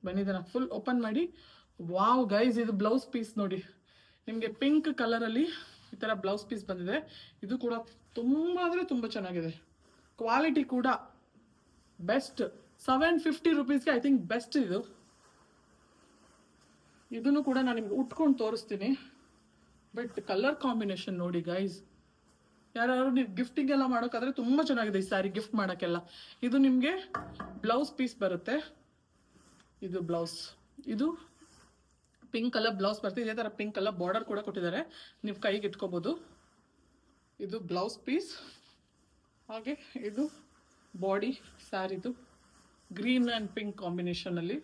ಬನ್ನಿದನ್ನ ಫುಲ್ ಓಪನ್ ಮಾಡಿ. ವಾವ್ ಗೈಸ್, ಇದು ಬ್ಲೌಸ್ ಪೀಸ್ ನೋಡಿ. ನಿಮಗೆ ಪಿಂಕ್ ಕಲರಲ್ಲಿ ಈ ಥರ ಬ್ಲೌಸ್ ಪೀಸ್ ಬಂದಿದೆ. ಇದು ಕೂಡ ತುಂಬ ಅಂದರೆ ತುಂಬ ಚೆನ್ನಾಗಿದೆ. ಕ್ವಾಲಿಟಿ ಕೂಡ ಬೆಸ್ಟ್. 750 ರುಪೀಸ್ಗೆ ಐ ಥಿಂಕ್ ಬೆಸ್ಟ್ ಇದು. ಇದನ್ನು ಕೂಡ ನಾನು ನಿಮ್ಗೆ ಉಟ್ಕೊಂಡು ತೋರಿಸ್ತೀನಿ. ಬಟ್ ಕಲರ್ ಕಾಂಬಿನೇಷನ್ ನೋಡಿ ಗೈಸ್, ಯಾರು ನೀವು ಗಿಫ್ಟಿಂಗ್ ಎಲ್ಲ ಮಾಡೋಕ್ಕಾದ್ರೆ ತುಂಬ ಚೆನ್ನಾಗಿದೆ ಈ ಸ್ಯಾರಿ ಗಿಫ್ಟ್ ಮಾಡೋಕ್ಕೆಲ್ಲ. ಇದು ನಿಮಗೆ ಬ್ಲೌಸ್ ಪೀಸ್ ಬರುತ್ತೆ. ಇದು ಬ್ಲೌಸ್, ಇದು ಪಿಂಕ್ ಕಲರ್ ಬ್ಲೌಸ್ ಬರುತ್ತೆ. ಇದೇ ಥರ ಪಿಂಕ್ ಕಲರ್ ಬಾರ್ಡರ್ ಕೂಡ ಕೊಟ್ಟಿದ್ದಾರೆ, ನೀವು ಕೈಗೆ ಇಟ್ಕೋಬೋದು. ಇದು ಬ್ಲೌಸ್ ಪೀಸ್. ಹಾಗೆ ಇದು ಬಾಡಿ ಸ್ಯಾರಿದು ಗ್ರೀನ್ ಆ್ಯಂಡ್ ಪಿಂಕ್ ಕಾಂಬಿನೇಷನಲ್ಲಿ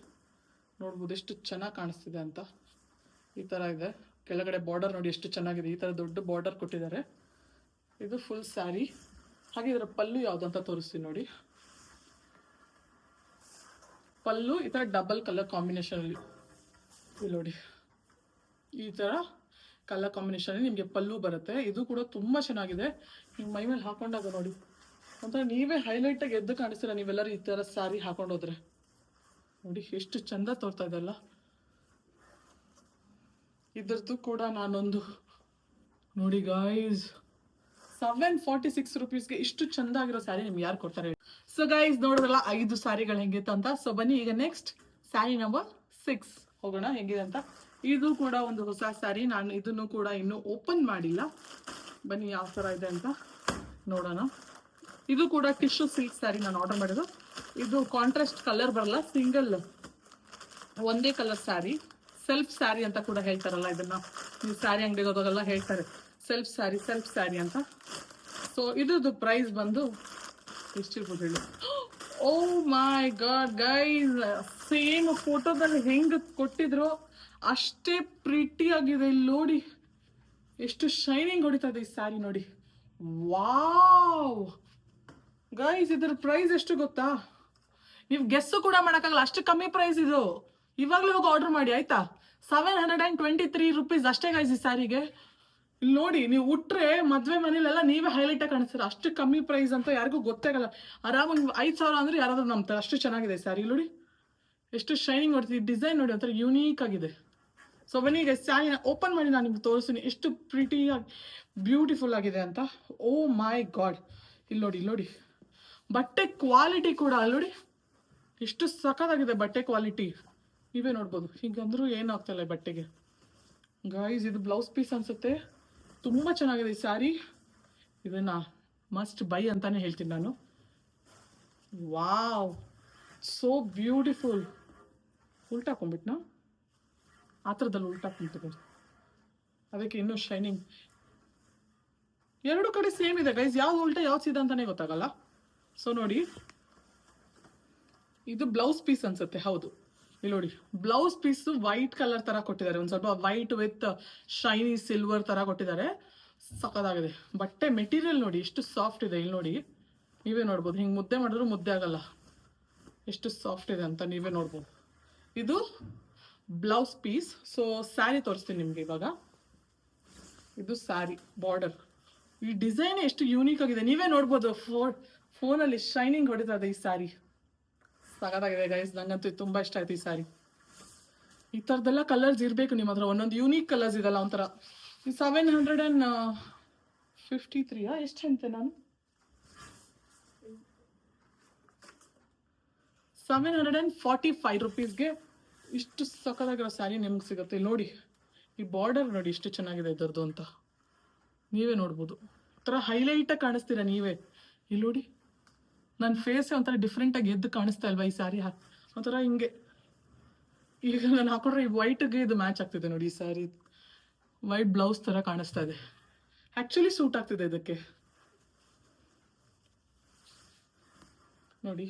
ನೋಡ್ಬೋದು ಎಷ್ಟು ಚೆನ್ನಾಗಿ ಕಾಣಿಸ್ತಿದೆ ಅಂತ. ಈ ಥರ ಇದೆ. ಕೆಳಗಡೆ ಬಾರ್ಡರ್ ನೋಡಿ ಎಷ್ಟು ಚೆನ್ನಾಗಿದೆ, ಈ ಥರ ದೊಡ್ಡ ಬಾರ್ಡರ್ ಕೊಟ್ಟಿದ್ದಾರೆ. ಇದು ಫುಲ್ ಸ್ಯಾರಿ. ಹಾಗೆ ಇದರ ಪಲ್ಲು ಯಾವುದು ಅಂತ ತೋರಿಸ್ತೀನಿ ನೋಡಿ. ಪಲ್ಲು ಈ ಥರ ಡಬಲ್ ಕಲರ್ ಕಾಂಬಿನೇಷನಲ್ಲಿ ಇಲ್ಲಿ ನೋಡಿ, ಈ ಥರ ಕಲರ್ ಕಾಂಬಿನೇಷನಲ್ಲಿ ನಿಮಗೆ ಪಲ್ಲು ಬರುತ್ತೆ. ಇದು ಕೂಡ ತುಂಬ ಚೆನ್ನಾಗಿದೆ. ನಿಮ್ಮ ಮೈ ಮೇಲೆ ಹಾಕೊಂಡಾಗ ನೋಡಿ ಒಂಥರ ನೀವೇ ಹೈಲೈಟಾಗಿ ಎದ್ದು ಕಾಣಿಸ್ತೀರ ನೀವೆಲ್ಲರೂ ಈ ಥರ ಸ್ಯಾರಿ ಹಾಕೊಂಡೋದ್ರೆ. ನೋಡಿ ಎಷ್ಟು ಚಂದ ತೋರ್ತಾ ಇದೆಲ್ಲ. ಇದ್ರದ್ದು ಕೂಡ ನಾನೊಂದು ನೋಡಿ ಗೈಸ್, 746 ರುಪೀಸ್ಗೆ ಇಷ್ಟು ಚಂದ ಆಗಿರೋ ಸ್ಯಾರಿ ನಿಮ್ಗೆ ಯಾರು ಕೊಡ್ತಾರೆ? ಸೊ ಗೈಸ್ ನೋಡಿದ್ರಲ್ಲ 5 ಸ್ಯಾರಿಗಳು ಹೆಂಗಿತ್ತು ಅಂತ. ಸೊ ಬನ್ನಿ ಈಗ ನೆಕ್ಸ್ಟ್ ಸ್ಯಾರಿ ನಂಬರ್ 6 ಹೋಗೋಣ ಹೆಂಗಿದೆ ಅಂತ. ಇದು ಕೂಡ ಒಂದು ಹೊಸ ಸ್ಯಾರಿ. ನಾನು ಇದನ್ನು ಕೂಡ ಇನ್ನೂ ಓಪನ್ ಮಾಡಿಲ್ಲ. ಬನ್ನಿ ಯಾವ ಥರ ಇದೆ ಅಂತ ನೋಡೋಣ. ಇದು ಕೂಡ ಟಿಶ್ಯೂ ಸಿಲ್ಕ್ ಸ್ಯಾರಿ ನಾನು ಆರ್ಡರ್ ಮಾಡಿದ್ದು. ಇದು ಕಾಂಟ್ರಾಸ್ಟ್ ಕಲರ್ ಬರಲ್ಲ, ಸಿಂಗಲ್ ಒಂದೇ ಕಲರ್ ಸ್ಯಾರಿ. ಸೆಲ್ಫ್ ಸ್ಯಾರಿ ಅಂತ ಕೂಡ ಹೇಳ್ತಾರಲ್ಲ ಇದನ್ನ, ನೀವು ಸ್ಯಾರಿ ಅಂಗಡಿಗೆ ಹೋದಾಗೆಲ್ಲ ಹೇಳ್ತಾರೆ ಸೆಲ್ಫ್ ಸ್ಯಾರಿ ಅಂತ. ಸೊ ಇದ್ರದ್ದು ಪ್ರೈಸ್ ಬಂದು ಎಷ್ಟಿರ್ಬೋದು ಹೇಳಿ? ಓ ಮೈ ಗಾಡ್ ಗೈಸ್, ಸೇಮ್ ಫೋಟೋದಲ್ಲಿ ಹೆಂಗ್ ಕೊಟ್ಟಿದ್ರು ಅಷ್ಟೇ ಪ್ರಿಟಿ ಆಗಿದೆ. ಇಲ್ಲಿ ನೋಡಿ ಎಷ್ಟು ಶೈನಿಂಗ್ ಹೊಡಿತಾ ಇದೆ ಈ ಸ್ಯಾರಿ ನೋಡಿ. ವಾವ್ ಗೈಸ್, ಇದ್ರ ಪ್ರೈಸ್ ಎಷ್ಟು ಗೊತ್ತಾ? ನೀವು ಗೆಸ್ಸು ಕೂಡ ಮಾಡೋಕ್ಕಾಗಲ್ಲ, ಅಷ್ಟು ಕಮ್ಮಿ ಪ್ರೈಸ್ ಇದು. ಇವಾಗಲೇ ಹೋಗಿ ಆರ್ಡರ್ ಮಾಡಿ ಆಯ್ತಾ. 723 ರುಪೀಸ್ ಅಷ್ಟೇ ಗೈಸ್ ಈ ಸ್ಯಾರಿಗೆ. ಇಲ್ಲಿ ನೋಡಿ, ನೀವು ಉಟ್ರೆ ಮದುವೆ ಮನೇಲೆಲ್ಲ ನೀವೇ ಹೈಲೈಟ್ ಆಗಿ ಕಾಣಿಸ್ತೀರ. ಅಷ್ಟು ಕಮ್ಮಿ ಪ್ರೈಸ್ ಅಂತ ಯಾರಿಗೂ ಗೊತ್ತಾಗಲ್ಲ. ಆರಾಮಾಗಿ 5,000 ಅಂದ್ರೆ ಯಾರಾದ್ರೂ ನಂಬ್ತಾರೆ, ಅಷ್ಟು ಚೆನ್ನಾಗಿದೆ ಸ್ಯಾರಿ. ನೋಡಿ ಎಷ್ಟು ಶೈನಿಂಗ್ ನೋಡ್ತೀವಿ, ಡಿಸೈನ್ ನೋಡಿ ಒಂಥರ ಯೂನೀಕ್ ಆಗಿದೆ. ಸೊ ಬನ್ನಿ ಈಗ ಸ್ಯಾರಿನ ಓಪನ್ ಮಾಡಿ ನಾನು ನಿಮ್ಗೆ ತೋರಿಸ್ತೀನಿ ಎಷ್ಟು ಪ್ರಿಟಿಯಾಗಿ ಬ್ಯೂಟಿಫುಲ್ ಆಗಿದೆ ಅಂತ. ಓ ಮೈ ಗಾಡ್, ಇಲ್ಲಿ ನೋಡಿ ಬಟ್ಟೆ ಕ್ವಾಲಿಟಿ ಕೂಡ ಅಲ್ಲಿ ನೋಡಿ ಎಷ್ಟು ಸಖತ್ತಾಗಿದೆ ಬಟ್ಟೆ ಕ್ವಾಲಿಟಿ. ನೀವೇ ನೋಡ್ಬೋದು. ಹೀಗಂದ್ರೂ ಏನು ಆಗ್ತಾಯಿಲ್ಲ ಬಟ್ಟೆಗೆ ಗೈಸ್. ಇದು ಬ್ಲೌಸ್ ಪೀಸ್ ಅನ್ಸುತ್ತೆ. ತುಂಬ ಚೆನ್ನಾಗಿದೆ ಈ ಸ್ಯಾರಿ. ಇದನ್ನ ಮಸ್ಟ್ ಬೈ ಅಂತಾನೆ ಹೇಳ್ತೀನಿ ನಾನು. Wow, so beautiful. ಉಲ್ಟಾಕೊಂಡ್ಬಿಟ್ನಾ? ಆ ಥರದಲ್ಲಿ ಉಲ್ಟಾಕೊಂಡ್ಬಿಟ್ಟಿದೆ, ಅದಕ್ಕೆ ಇನ್ನೂ ಶೈನಿಂಗ್. ಎರಡು ಕಡೆ ಸೇಮ್ ಇದೆ ಗೈಸ್, ಯಾವ್ದು ಉಲ್ಟಾ ಯಾವ್ದು ಸೀದಾ ಅಂತಾನೆ ಗೊತ್ತಾಗಲ್ಲ. ಸೊ ನೋಡಿ, ಇದು ಬ್ಲೌಸ್ ಪೀಸ್ ಅನ್ಸುತ್ತೆ. ಹೌದು, ಇಲ್ಲಿ ನೋಡಿ ಬ್ಲೌಸ್ ಪೀಸ್ ವೈಟ್ ಕಲರ್ ತರ ಕೊಟ್ಟಿದ್ದಾರೆ. ಒಂದು ಸ್ವಲ್ಪ ವೈಟ್ ವಿತ್ ಶೈನಿ ಸಿಲ್ವರ್ ತರ ಕೊಟ್ಟಿದ್ದಾರೆ. ಸಖತ್ತಾಗಿದೆ. ಬಟ್ಟೆ ಮೆಟೀರಿಯಲ್ ನೋಡಿ ಎಷ್ಟು ಸಾಫ್ಟ್ ಇದೆ. ಇಲ್ಲಿ ನೋಡಿ, ನೀವೇ ನೋಡ್ಬೋದು. ಹಿಂಗೆ ಮುದ್ದೆ ಮಾಡಿದ್ರು ಮುದ್ದೆ ಆಗಲ್ಲ, ಎಷ್ಟು ಸಾಫ್ಟ್ ಇದೆ ಅಂತ ನೀವೇ ನೋಡ್ಬೋದು. ಇದು ಬ್ಲೌಸ್ ಪೀಸ್. ಸೊ ಸ್ಯಾರಿ ತೋರಿಸ್ತೀನಿ ನಿಮ್ಗೆ ಇವಾಗ. ಇದು ಸ್ಯಾರಿ ಬಾರ್ಡರ್. ಈ ಡಿಸೈನ್ ಎಷ್ಟು ಯೂನಿಕ್ ಆಗಿದೆ, ನೀವೇ ನೋಡ್ಬೋದು. ಫೋನಲ್ಲಿ ಶೈನಿಂಗ್ ಹೊಡಿತಾ ಇದೆ ಈ ಸ್ಯಾರಿ. ಸಖತ್ತಾಗಿದೆ ಗೈಸ್, ನಂಗಂತೂ ತುಂಬ ಇಷ್ಟ ಆಯ್ತು ಈ ಸ್ಯಾರಿ. ಈ ಥರದ್ದೆಲ್ಲ ಕಲರ್ಸ್ ಇರಬೇಕು ನಿಮ್ಮ ಹತ್ರ, ಒಂದೊಂದು ಯೂನಿಕ್ ಕಲರ್ಸ್ ಇದೆಲ್ಲ ಒಂಥರ. 753 ಎಷ್ಟು ಅಂತೆ ನಾನು? 745 ರುಪೀಸ್ಗೆ ಇಷ್ಟು ಸಖತ್ತಾಗಿರೋ ಸ್ಯಾರಿ ನಿಮ್ಗೆ ಸಿಗುತ್ತೆ. ಇಲ್ಲಿ ನೋಡಿ, ಈ ಬಾರ್ಡರ್ ನೋಡಿ ಎಷ್ಟು ಚೆನ್ನಾಗಿದೆ ಇದರದ್ದು ಅಂತ ನೀವೇ ನೋಡ್ಬೋದು. ಒಂಥರ ಹೈಲೈಟಾಗಿ ಕಾಣಿಸ್ತೀರಾ ನೀವೇ. ಇಲ್ಲಿ ನೋಡಿ, ನನ್ನ ಫೇಸೇ ಒಂಥರ ಡಿಫ್ರೆಂಟಾಗಿ ಎದ್ದು ಕಾಣಿಸ್ತಾ ಇಲ್ವಾ ಈ ಸ್ಯಾರಿ? ಒಂಥರ ಹಿಂಗೆ ಈಗ ನಾನು ಹಾಕೊಂಡ್ರೆ ಈ ವೈಟ್ಗೆ ಇದು ಮ್ಯಾಚ್ ಆಗ್ತಿದೆ ನೋಡಿ. ಈ ಸ್ಯಾರಿ ವೈಟ್ ಬ್ಲೌಸ್ ಥರ ಕಾಣಿಸ್ತಾ ಇದೆ. ಆ್ಯಕ್ಚುಲಿ ಸೂಟ್ ಆಗ್ತಿದೆ ಇದಕ್ಕೆ ನೋಡಿ.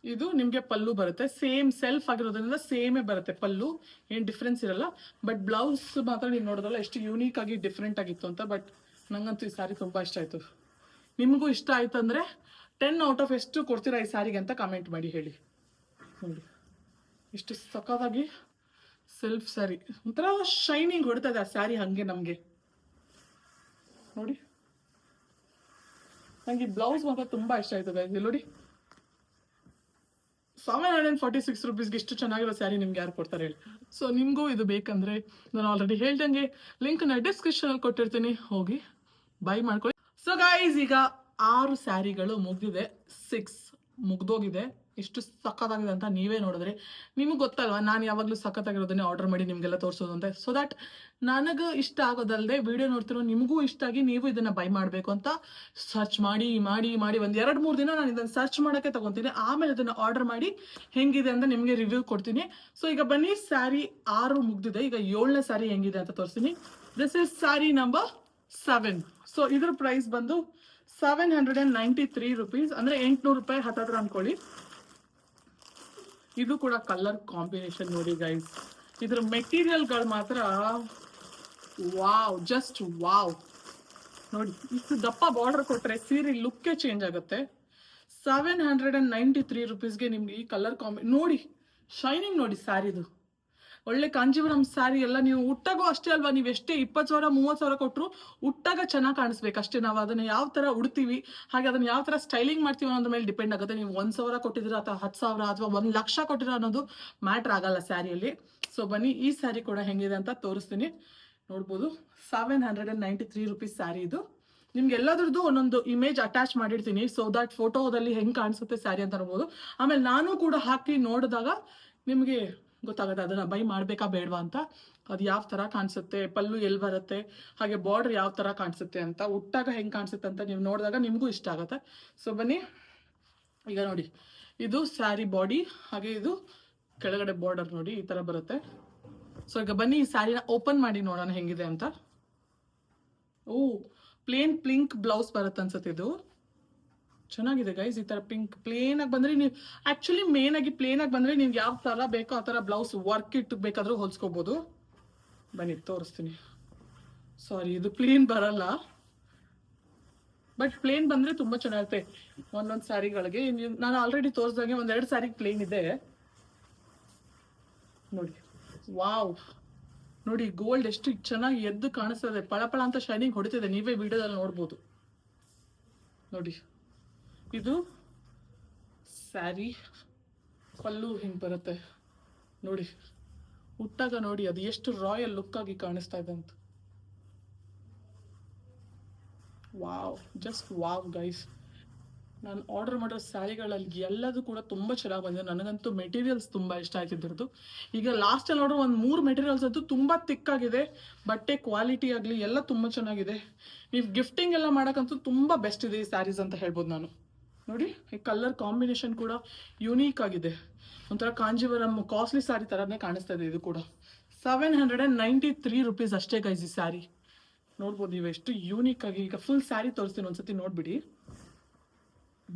ಇದು ನಿಮಗೆ ಪಲ್ಲು ಬರುತ್ತೆ, ಸೇಮ್ ಸೆಲ್ಫ್ ಆಗಿರೋದ್ರಿಂದ ಸೇಮೇ ಬರುತ್ತೆ ಪಲ್ಲು, ಏನು ಡಿಫ್ರೆನ್ಸ್ ಇರಲ್ಲ. ಬಟ್ ಬ್ಲೌಸ್ ಮಾತ್ರ ನೀವು ನೋಡೋದಲ್ಲ ಎಷ್ಟು ಯೂನೀಕ್ ಆಗಿ ಡಿಫ್ರೆಂಟ್ ಆಗಿತ್ತು ಅಂತ. ಬಟ್ ನಂಗಂತೂ ಈ ಸ್ಯಾರಿ ತುಂಬ ಇಷ್ಟ ಆಯಿತು. ನಿಮಗೂ ಇಷ್ಟ ಆಯ್ತು ಅಂದರೆ 10 ಔಟ್ ಆಫ್ ಎಷ್ಟು ಕೊಡ್ತೀರಾ ಈ ಸ್ಯಾರಿಗೆ ಅಂತ ಕಮೆಂಟ್ ಮಾಡಿ ಹೇಳಿ. ನೋಡಿ ಇಷ್ಟು ಸಖತ್ತಾಗಿ ಸೆಲ್ಫ್ ಸ್ಯಾರಿ, ಒಂಥರ ಶೈನಿಂಗ್ ಹೊಡ್ತದೆ ಆ ಸ್ಯಾರಿ ಹಾಗೆ ನಮಗೆ ನೋಡಿ. ನನಗೆ ಬ್ಲೌಸ್ ಮಾತ್ರ ತುಂಬ ಇಷ್ಟ ಆಯಿತು ಗೈಸ್. ನೋಡಿ 746 ರುಪೀಸ್ಗೆ ಇಷ್ಟು ಚೆನ್ನಾಗಿರೋ ಸ್ಯಾರಿ ನಿಮ್ಗೆ ಯಾರು ಕೊಡ್ತಾರೆ ಹೇಳಿ. ಸೊ ನಿಮಗೂ ಇದು ಬೇಕಂದ್ರೆ ನಾನು ಆಲ್ರೆಡಿ ಹೇಳ್ದಂಗೆ ಲಿಂಕ್ನ ಡಿಸ್ಕ್ರಿಪ್ಷನಲ್ಲಿ ಕೊಟ್ಟಿರ್ತೀನಿ, ಹೋಗಿ ಬೈ ಮಾಡ್ಕೊಳ್ಳಿ. ಸೊ ಗೈಸ್, ಈಗ 6 ಸ್ಯಾರಿಗಳು ಮುಗಿದಿದೆ, 6 ಮುಗ್ದೋಗಿದೆ. ಎಷ್ಟು ಸಖತ್ತಾಗಿದೆ ಅಂತ ನೀವೇ ನೋಡಿದ್ರೆ ನಿಮಗೆ ಗೊತ್ತಲ್ವಾ, ನಾನು ಯಾವಾಗಲೂ ಸಖತ್ತಾಗಿರೋದನ್ನೇ ಆರ್ಡರ್ ಮಾಡಿ ನಿಮಗೆಲ್ಲ ತೋರಿಸೋದು ಅಂತ. ಸೊ ದಟ್ ನನಗೆ ಇಷ್ಟ ಆಗೋದಲ್ಲದೆ ವಿಡಿಯೋ ನೋಡ್ತಿರೋ ನಿಮಗೂ ಇಷ್ಟ ಆಗಿ ನೀವು ಇದನ್ನ ಬೈ ಮಾಡಬೇಕು ಅಂತ ಸರ್ಚ್ ಮಾಡಿ ಮಾಡಿ ಮಾಡಿ ಒಂದು 2-3 ದಿನ ನಾನು ಇದನ್ನು ಸರ್ಚ್ ಮಾಡೋಕ್ಕೆ ತಗೊತೀನಿ. ಆಮೇಲೆ ಇದನ್ನು ಆರ್ಡರ್ ಮಾಡಿ ಹೆಂಗಿದೆ ಅಂತ ನಿಮಗೆ ರಿವ್ಯೂ ಕೊಡ್ತೀನಿ. ಸೊ ಈಗ ಬನ್ನಿ, ಸ್ಯಾರಿ 6 ಮುಗ್ದಿದೆ. ಈಗ 7ನೇ ಸ್ಯಾರಿ ಹೆಂಗಿದೆ ಅಂತ ತೋರಿಸ್ತೀನಿ. This is sari number 7. So ಇದ್ರ ಪ್ರೈಸ್ ಬಂದು 793 ರುಪೀಸ್, ಅಂದರೆ 800 ರೂಪಾಯಿ ಹತ್ತಿರ ಅನ್ಕೊಳ್ಳಿ. ಇದು ಕೂಡ ಕಲರ್ ಕಾಂಬಿನೇಷನ್ ನೋಡಿ ಗೈಸ್. ಇದ್ರ ಮೆಟೀರಿಯಲ್ಗಳು ಮಾತ್ರ ವಾವ್, ಜಸ್ಟ್ ವಾವ್. ನೋಡಿ, ಇಷ್ಟು ದಪ್ಪ ಬಾರ್ಡರ್ ಕೊಟ್ಟರೆ ಸೀರೆ ಲುಕ್ಕೇ ಚೇಂಜ್ ಆಗುತ್ತೆ. 793 ರುಪೀಸ್ಗೆ ನಿಮ್ಗೆ ಈ ಕಲರ್ ನೋಡಿ, ಶೈನಿಂಗ್ ನೋಡಿ ಸ್ಯಾರಿದು. ಒಳ್ಳೆ ಕಾಂಜೀವರಂ ಸ್ಯಾರಿ ಎಲ್ಲ ನೀವು ಉಟ್ಟಾಗೋ ಅಷ್ಟೇ ಅಲ್ವಾ, ನೀವು ಎಷ್ಟೇ 20,000-30,000 ಕೊಟ್ಟರು ಉಟ್ಟಾಗ ಚೆನ್ನಾಗಿ ಕಾಣಿಸ್ಬೇಕು ಅಷ್ಟೇ. ನಾವು ಅದನ್ನ ಯಾವ ಥರ ಉಡ್ತೀವಿ, ಹಾಗೆ ಅದನ್ನ ಯಾವ ಥರ ಸ್ಟೈಲಿಂಗ್ ಮಾಡ್ತೀವಿ ಅನ್ನೋದ್ರ ಮೇಲೆ ಡಿಪೆಂಡ್ ಆಗುತ್ತೆ. ನೀವು 1,000 ಕೊಟ್ಟಿದ್ದೀರಾ ಅಥವಾ 10,000 ಅಥವಾ 1,00,000 ಕೊಟ್ಟಿರೋ ಅನ್ನೋದು ಮ್ಯಾಟ್ರ್ ಆಗಲ್ಲ ಸ್ಯಾರಿಯಲ್ಲಿ. ಸೊ ಬನ್ನಿ, ಈ ಸ್ಯಾರಿ ಕೂಡ ಹೆಂಗಿದೆ ಅಂತ ತೋರಿಸ್ತೀನಿ. ನೋಡ್ಬೋದು, 793 ರುಪೀಸ್ ಸ್ಯಾರಿ ಇದು. ನಿಮ್ಗೆ ಎಲ್ಲದ್ರದ್ದು ಒಂದೊಂದು ಇಮೇಜ್ ಅಟ್ಯಾಚ್ ಮಾಡಿರ್ತೀನಿ, ಸೊ ದಟ್ ಫೋಟೋದಲ್ಲಿ ಹೆಂಗೆ ಕಾಣಿಸುತ್ತೆ ಸ್ಯಾರಿ ಅಂತ ನೋಡ್ಬೋದು. ಆಮೇಲೆ ನಾನು ಕೂಡ ಹಾಕಿ ನೋಡಿದಾಗ ನಿಮಗೆ ಗೊತ್ತಾಗುತ್ತೆ ಅದನ್ನ ಬೈ ಮಾಡಬೇಕಾ ಬೇಡವಾ ಅಂತ. ಅದು ಯಾವ ಥರ ಕಾಣಿಸುತ್ತೆ, ಪಲ್ಲು ಎಲ್ಲಿ ಬರುತ್ತೆ, ಹಾಗೆ ಬಾರ್ಡರ್ ಯಾವ ಥರ ಕಾಣಿಸುತ್ತೆ ಅಂತ, ಉಟ್ಟಾಗ ಹೆಂಗೆ ಕಾಣಿಸುತ್ತೆ ಅಂತ ನೀವು ನೋಡಿದಾಗ ನಿಮಗೂ ಇಷ್ಟ ಆಗುತ್ತೆ. ಸೊ ಬನ್ನಿ, ಈಗ ನೋಡಿ, ಇದು ಸ್ಯಾರಿ ಬಾಡಿ, ಹಾಗೆ ಇದು ಕೆಳಗಡೆ ಬಾರ್ಡರ್ ನೋಡಿ ಈ ಥರ ಬರುತ್ತೆ. ಸೊ ಈಗ ಬನ್ನಿ, ಈ ಸ್ಯಾರಿನ ಓಪನ್ ಮಾಡಿ ನೋಡೋಣ ಹೆಂಗಿದೆ ಅಂತ. ಓ, ಪ್ಲೇನ್ ಪಿಂಕ್ ಬ್ಲೌಸ್ ಬರುತ್ತೆ ಅನ್ಸುತ್ತೆ. ಇದು ಚೆನ್ನಾಗಿದೆ ಗೈಸ್. ಈ ಥರ ಪಿಂಕ್ ಪ್ಲೇನ್ ಆಗಿ ಬಂದರೆ ನೀವು ಆ್ಯಕ್ಚುಲಿ ಮೇನ್ ಆಗಿ ಪ್ಲೇನ್ ಆಗಿ ಬಂದರೆ ನೀವು ಯಾವ ಥರ ಬೇಕೋ ಆ ಥರ ಬ್ಲೌಸ್ ವರ್ಕ್ ಇಟ್ಟು ಬೇಕಾದರೂ ಹೊಲ್ಸ್ಕೋಬೋದು. ಬನ್ನಿ ತೋರಿಸ್ತೀನಿ. ಸಾರಿ, ಇದು ಪ್ಲೇನ್ ಬರಲ್ಲ, ಬಟ್ ಪ್ಲೇನ್ ಬಂದರೆ ತುಂಬ ಚೆನ್ನಾಗಿರುತ್ತೆ ಒಂದೊಂದು ಸ್ಯಾರಿಗಳಿಗೆ. ನಾನು ಆಲ್ರೆಡಿ ತೋರಿಸ್ದಂಗೆ 1-2 ಸ್ಯಾರಿ ಪ್ಲೇನ್ ಇದೆ ನೋಡಿ. ವಾವ್, ನೋಡಿ ಗೋಲ್ಡ್ ಎಷ್ಟು ಚೆನ್ನಾಗಿ ಎದ್ದು ಕಾಣಿಸ್ತದೆ, ಪಳಪಳ ಅಂತ ಶೈನಿಂಗ್ ಹೊಡಿತಿದೆ, ನೀವೇ ವಿಡಿಯೋದಲ್ಲಿ ನೋಡ್ಬೋದು ನೋಡಿ. ಇದು ಸ್ಯಾರಿ ಪಲ್ಲು ಹಿಂಗೆ ಬರುತ್ತೆ ನೋಡಿ, ಉಟ್ಟಾಗ ನೋಡಿ ಅದು ಎಷ್ಟು ರಾಯಲ್ ಲುಕ್ ಆಗಿ ಕಾಣಿಸ್ತಾ ಇದೆ ಅಂತ. Wow, just wow guys. ನಾನು ಆರ್ಡರ್ ಮಾಡೋ ಸ್ಯಾರಿಗಳಲ್ಲಿ ಎಲ್ಲದೂ ಕೂಡ ತುಂಬ ಚೆನ್ನಾಗಿ ಬಂದಿದೆ. ನನಗಂತೂ ಮೆಟೀರಿಯಲ್ಸ್ ತುಂಬ ಇಷ್ಟ ಆಯ್ತಿದ್ರದ್ದು. ಈಗ ಲಾಸ್ಟಲ್ಲಿ ನೋಡೋ 3 ಮೆಟೀರಿಯಲ್ಸ್ ಅಂತೂ ತುಂಬ ತಿಕ್ಕಾಗಿದೆ, ಬಟ್ಟೆ ಕ್ವಾಲಿಟಿ ಆಗಲಿ ಎಲ್ಲ ತುಂಬ ಚೆನ್ನಾಗಿದೆ. ನೀವು ಗಿಫ್ಟಿಂಗ್ ಎಲ್ಲ ಮಾಡೋಕ್ಕಂತೂ ತುಂಬ ಬೆಸ್ಟ್ ಇದೆ ಈ ಸ್ಯಾರೀಸ್ ಅಂತ ಹೇಳ್ಬೋದು ನಾನು. ನೋಡಿ, ಈ ಕಲರ್ ಕಾಂಬಿನೇಷನ್ ಕೂಡ ಯುನೀಕ್ ಆಗಿದೆ, ಒಂಥರ ಕಾಂಜೀವರಂ ಕಾಸ್ಟ್ಲಿ ಸ್ಯಾರಿ ಥರನೇ ಕಾಣಿಸ್ತಾ ಇದೆ. ಇದು ಕೂಡ 793 ರುಪೀಸ್ ಅಷ್ಟೇ ಗೈಸ್ ಈ ಸ್ಯಾರಿ. ನೋಡ್ಬೋದು ನೀವು ಎಷ್ಟು ಯೂನಿಕ್ ಆಗಿ. ಈಗ ಫುಲ್ ಸ್ಯಾರಿ ತೋರಿಸ್ತೀನಿ, ಒಂದ್ಸತಿ ನೋಡ್ಬಿಡಿ.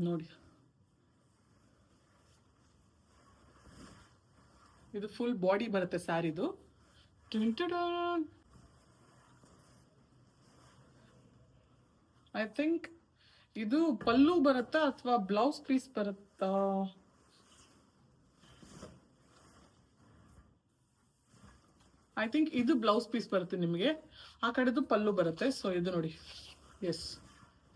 ನೋಡಿ, ಇದು ಫುಲ್ ಬಾಡಿ ಬರುತ್ತೆ ಸ್ಯಾರಿದು. ಐ ಥಿಂಕ್ ಇದು ಪಲ್ಲು ಬರುತ್ತಾ ಅಥವಾ ಬ್ಲೌಸ್ ಪೀಸ್ ಬರುತ್ತಾ? ಐ ಥಿಂಕ್ ಇದು ಬ್ಲೌಸ್ ಪೀಸ್ ಬರುತ್ತೆ ನಿಮಗೆ, ಆ ಕಡೆದು ಪಲ್ಲು ಬರುತ್ತೆ. ಸೊ ಇದು ನೋಡಿ, ಎಸ್,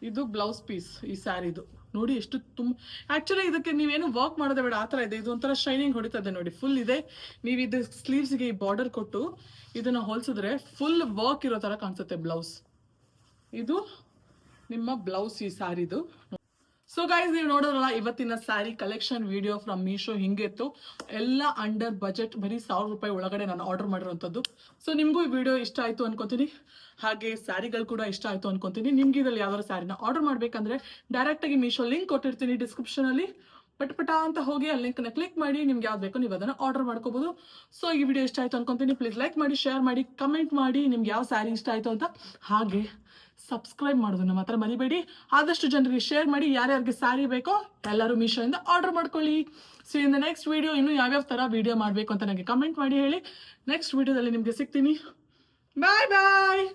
ಇದು ಬ್ಲೌಸ್ ಪೀಸ್ ಈ ಸ್ಯಾರಿದು. ನೋಡಿ ಎಷ್ಟು ತುಂಬ, ಆ್ಯಕ್ಚುಲಿ ಇದಕ್ಕೆ ನೀವೇನು ವರ್ಕ್ ಮಾಡೋದೇ ಬೇಡ, ಆ ಥರ ಇದೆ. ಇದು ಒಂಥರ ಶೈನಿಂಗ್ ಹೊಡಿತದೆ ನೋಡಿ, ಫುಲ್ ಇದೆ. ನೀವು ಇದು ಸ್ಲೀವ್ಸ್ಗೆ ಈ ಬಾರ್ಡರ್ ಕೊಟ್ಟು ಇದನ್ನು ಹೋಲಿಸಿದ್ರೆ ಫುಲ್ ವರ್ಕ್ ಇರೋ ಥರ ಕಾಣಿಸುತ್ತೆ ಬ್ಲೌಸ್. ಇದು ನಿಮ್ಮ ಬ್ಲೌಸ್ ಈ ಸ್ಯಾರಿದು. ಸೊ ಗೈಸ್, ನೀವು ನೋಡೋರಲ್ಲ ಇವತ್ತಿನ sari collection video from Meesho ಹಿಂಗಿತ್ತು. ಎಲ್ಲ ಅಂಡರ್ ಬಜೆಟ್, ಬರೀ 1,000 ರೂಪಾಯಿ ಒಳಗಡೆ ನಾನು ಆರ್ಡರ್ ಮಾಡಿರೋಂಥದ್ದು. ಸೊ ನಿಮಗೂ ಈ ವಿಡಿಯೋ ಇಷ್ಟ ಆಯಿತು ಅನ್ಕೊತೀನಿ, ಹಾಗೆ ಸ್ಯಾರಿಗಳು ಕೂಡ ಇಷ್ಟ ಆಯಿತು ಅನ್ಕೊತೀನಿ. ನಿಮ್ಗೆ ಇದರಲ್ಲಿ ಯಾವ್ದಾದ್ರು ಸ್ಯಾರಿನ ಆರ್ಡರ್ ಮಾಡಬೇಕಂದ್ರೆ ಡೈರೆಕ್ಟಾಗಿ ಮೀಶೋ ಲಿಂಕ್ ಕೊಟ್ಟಿರ್ತೀನಿ ಡಿಸ್ಕ್ರಿಪ್ಷನಲ್ಲಿ. ಪಟ ಅಂತ ಹೋಗಿ ಆ ಲಿಂಕ್ನ ಕ್ಲಿಕ್ ಮಾಡಿ ನಿಮ್ಗೆ ಯಾವ್ದು ಬೇಕೋ ನೀವು ಅದನ್ನು ಆರ್ಡರ್ ಮಾಡ್ಕೋಬೋದು. ಸೊ ಈ ವಿಡಿಯೋ ಇಷ್ಟ ಆಯಿತು ಅನ್ಕೊತೀನಿ. ಪ್ಲೀಸ್ ಲೈಕ್ ಮಾಡಿ, ಶೇರ್ ಮಾಡಿ, ಕಮೆಂಟ್ ಮಾಡಿ ನಿಮ್ಗೆ ಯಾವ ಸ್ಯಾರಿ ಇಷ್ಟ ಆಯಿತು ಅಂತ. ಹಾಗೆ ಸಬ್ಸ್ಕ್ರೈಬ್ ಮಾಡೋದನ್ನ ಮಾತ್ರ ಮರಿಬೇಡಿ. ಆದಷ್ಟು ಜನರಿಗೆ ಶೇರ್ ಮಾಡಿ. ಯಾರ್ಯಾರಿಗೆ ಸ್ಯಾರಿ ಬೇಕೋ ಎಲ್ಲರೂ ಮೀಶೋಯಿಂದ ಆರ್ಡರ್ ಮಾಡ್ಕೊಳ್ಳಿ. So in the next video ಇನ್ನೂ ಯಾವ್ಯಾವ ಥರ ವಿಡಿಯೋ ಮಾಡಬೇಕು ಅಂತ ನನಗೆ ಕಮೆಂಟ್ ಮಾಡಿ ಹೇಳಿ. ನೆಕ್ಸ್ಟ್ ವಿಡಿಯೋದಲ್ಲಿ ನಿಮಗೆ ಸಿಗ್ತೀನಿ. ಬಾಯ್ ಬಾಯ್.